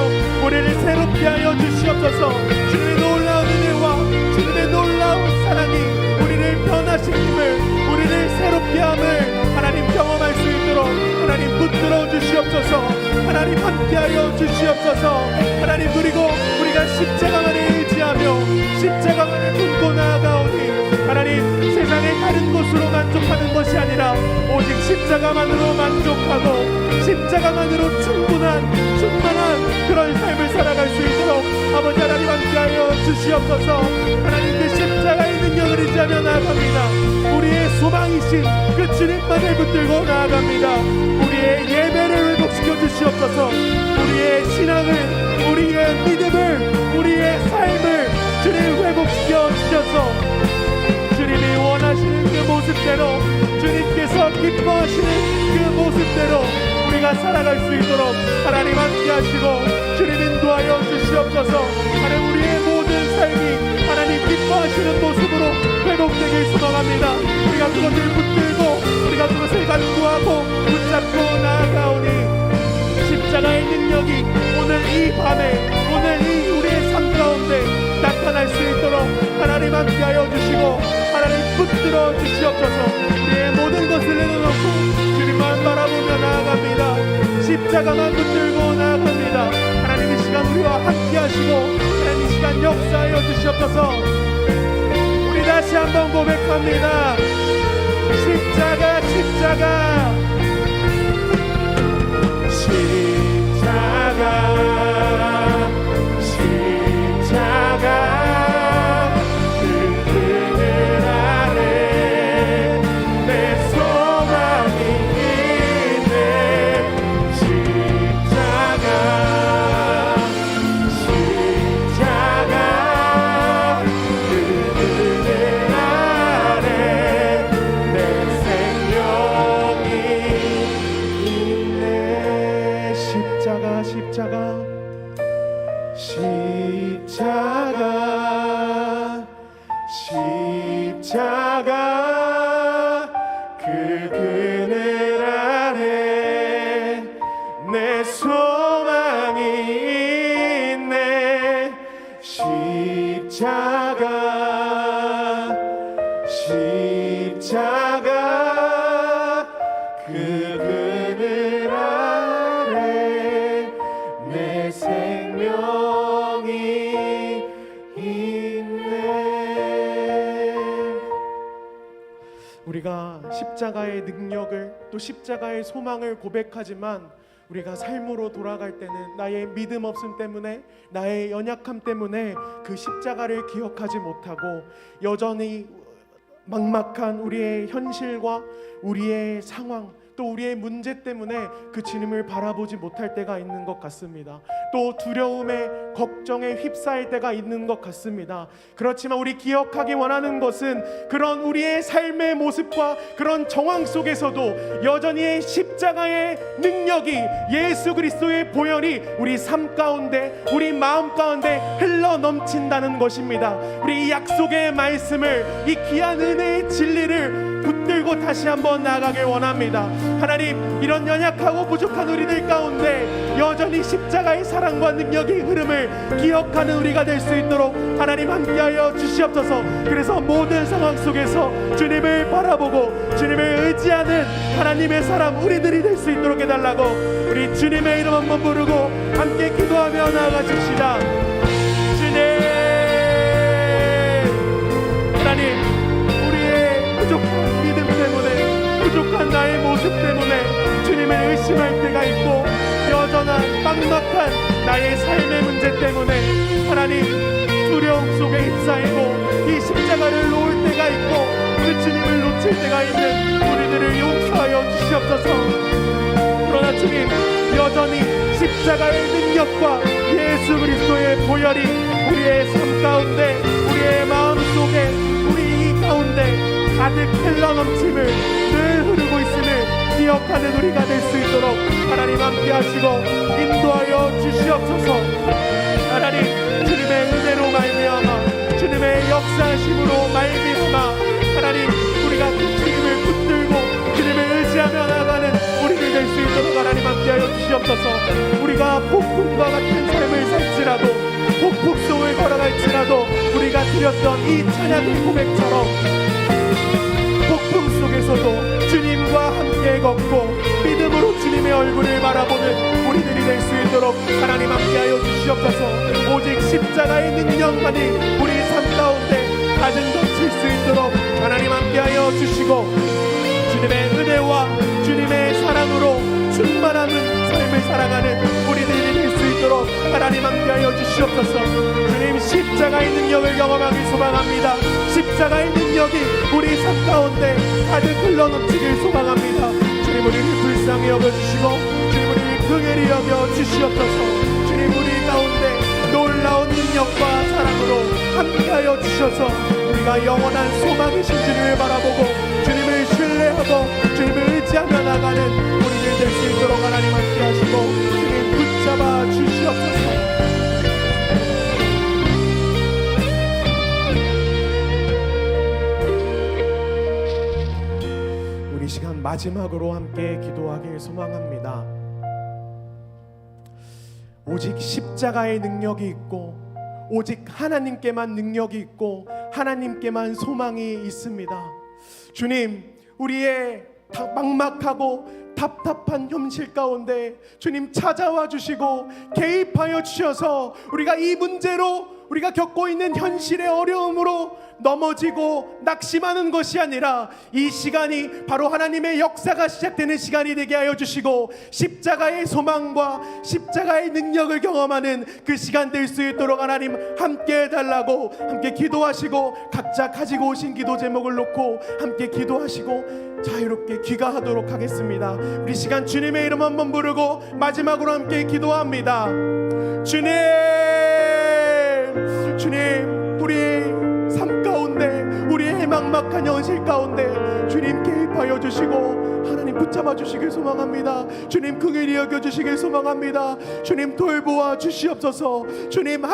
Speaker 1: 우리를 새롭게 하여 주시옵소서. 주님의 놀라운 은혜와 주님의 놀라운 사랑이 우리를 변화시킴을, 우리를 새롭게 함을 하나님 경험할 수 있도록 하나님 붙들어 주시옵소서. 하나님 함께하여 주시옵소서. 하나님, 그리고 우리가 십자가만을 의지하며 십자가만을 품고 나아가오니 하나님, 세상의 다른 곳으로 만족하는 것이 아니라 오직 십자가만으로 만족하고 십자가만으로 충만한 그런 삶을 살아갈 수 있도록 아버지 하나님 함께하여 주시옵소서. 하나님, 그 십자가의 능력을 의지하며 나아갑니다. 우리의 소망이신 그 주님만을 붙들고 나아갑니다. 우리의 예배를 회복시켜 주시옵소서. 우리의 신앙을, 우리의 믿음을, 우리의 삶을 주님 회복시켜 주셔서 주님이 원하시는 그 모습대로, 주님께서 기뻐하시는 그 모습대로 우리가 살아갈 수 있도록 하나님 함께 하시고 주님 인도하여 주시옵소서. 하나님, 우리의 모든 삶이 하나님 기뻐하시는 모습으로 회복되길 소망합니다. 우리가 그것을 붙들고 우리가 그것을 간구하고 붙잡고 나아가오니 십자가의 능력이 오늘 이 밤에, 오늘 이 우리의 삶 가운데 나타날 수 있도록 하나님 함께하여 주시고 하나님 붙들어 주시옵소서. 우리의 모든 것을 내려놓고 주님만 바라보며 나아갑니다. 십자가만 붙들고 나아갑니다. 하나님, 이 시간 우리와 함께하시고 하나님, 이 시간 역사하여 주시옵소서. 우리 다시 한번 고백합니다. 십자가, 십자가, 십자가, 십자가, 그 그늘 아래 내 소망이 있네. 십자가, 십자가, 그 그늘 아래 내 생명이 있네. 십자가, 십자가, 십자가, 그 그늘 아래 내 소망이 있네. 십자가, 십자가, 그 그늘 아래 내 생명이 있네. 우리가 십자가의 능력을, 또 십자가의 소망을 고백하지만 우리가 삶으로 돌아갈 때는 나의 믿음 없음 때문에, 나의 연약함 때문에 그 십자가를 기억하지 못하고 여전히 막막한 우리의 현실과 우리의 상황, 또 우리의 문제 때문에 그 주님을 바라보지 못할 때가 있는 것 같습니다. 또 두려움에, 걱정에 휩싸일 때가 있는 것 같습니다. 그렇지만 우리 기억하기 원하는 것은 그런 우리의 삶의 모습과 그런 정황 속에서도 여전히 십자가의 능력이, 예수 그리스도의 보혈이 우리 삶 가운데, 우리 마음 가운데 흘러 넘친다는 것입니다. 우리 이 약속의 말씀을, 이 귀한 은혜의 진리를 붙들고 다시 한번 나아가길 원합니다. 하나님, 이런 연약하고 부족한 우리들 가운데 여전히 십자가의 사랑과 능력의 흐름을 기억하는 우리가 될 수 있도록 하나님 함께하여 주시옵소서. 그래서 모든 상황 속에서 주님을 바라보고 주님을 의지하는 하나님의 사람 우리들이 될 수 있도록 해달라고 우리 주님의 이름 한번 부르고 함께 기도하며 나아가십시다. 주님, 하나님, 우리의 부족한 믿음 때문에, 부족한 나의 모습 때문에 주님을 의심할 때가 있고, 여전한 막막한 나의 삶의 문제 때문에 하나님 두려움 속에 휩싸이고 이 십자가를 놓을 때가 있고 그 주님을 놓칠 때가 있는 우리들을 용서하여 주시옵소서. 그러나 주님, 여전히 십자가의 능력과 예수 그리스도의 보혈이 우리의 삶 가운데, 우리의 마음 속에, 우리 이 가운데 가득 흘러넘침을 늘 흐르고 있음을 기억하는 우리가 될 수 있도록 하나님 함께 하시고 인도하여 주시옵소서. 하나님, 주님의 은혜로 말미암아, 주님의 역사하심으로 말미암아 하나님, 우리가 주님을 붙들고 주님을 의지하며 나가는 우리들 될 수 있도록 하나님 함께하여 주시옵소서. 우리가 폭풍과 같은 삶을 살지라도, 폭풍 속을 걸어갈지라도 우리가 드렸던 이 찬양의 고백처럼 폭풍 속에서도 주님과 함께 걷고 믿음으로 주님의 얼굴을 바라보는 우리들이 될 수 있도록 하나님 함께하여 주시옵소서. 오직 십자가의 능력만이 우리 삶 가운데 가득 넘칠 수 있도록 하나님 함께하여 주시고, 주님의 은혜와 주님의 사랑으로 충만하는 삶을 살아가는 우리들이 될 수 있도록 하나님 함께하여 주시옵소서. 주님, 십자가의 능력을 경험하길 소망합니다. 십자가의 능력이 우리 삶 가운데 가득 흘러넘치길 소망합니다. 주님, 우리를 불쌍히 여겨주시고 주님, 우리를 긍휼히 여겨주시옵소서. 주님, 우리 가운데 놀라운 능력과 사랑으로 함께하여 주셔서 우리가 영원한 소망이신 주님을 바라보고 주님을 신뢰하고 주님을 의지하며 나가는 우리들 될 수 있도록 하나님 함께하시고 주님 붙잡아 주시옵소서. 우리 시간 마지막으로 함께 기도하길 소망합니다. 오직 십자가의 능력이 있고 오직 하나님께만 능력이 있고 하나님께만 소망이 있습니다. 주님, 우리의 막막하고 답답한 현실 가운데 주님 찾아와 주시고 개입하여 주셔서 우리가 이 문제로, 우리가 겪고 있는 현실의 어려움으로 넘어지고 낙심하는 것이 아니라 이 시간이 바로 하나님의 역사가 시작되는 시간이 되게 하여 주시고 십자가의 소망과 십자가의 능력을 경험하는 그 시간 될 수 있도록 하나님 함께 해달라고 함께 기도하시고, 각자 가지고 오신 기도 제목을 놓고 함께 기도하시고 자유롭게 귀가하도록 하겠습니다. 우리 시간 주님의 이름 한번 부르고 마지막으로 함께 기도합니다. 주님, 주님, 우리 삶 가운데, 우리의 막막한 현실 가운데 주님 개입하여 주시고 하나님 붙잡아 주시길 소망합니다. 주님 긍휼히 여겨 주시길 소망합니다. 주님 돌보아 주시옵소서. 주님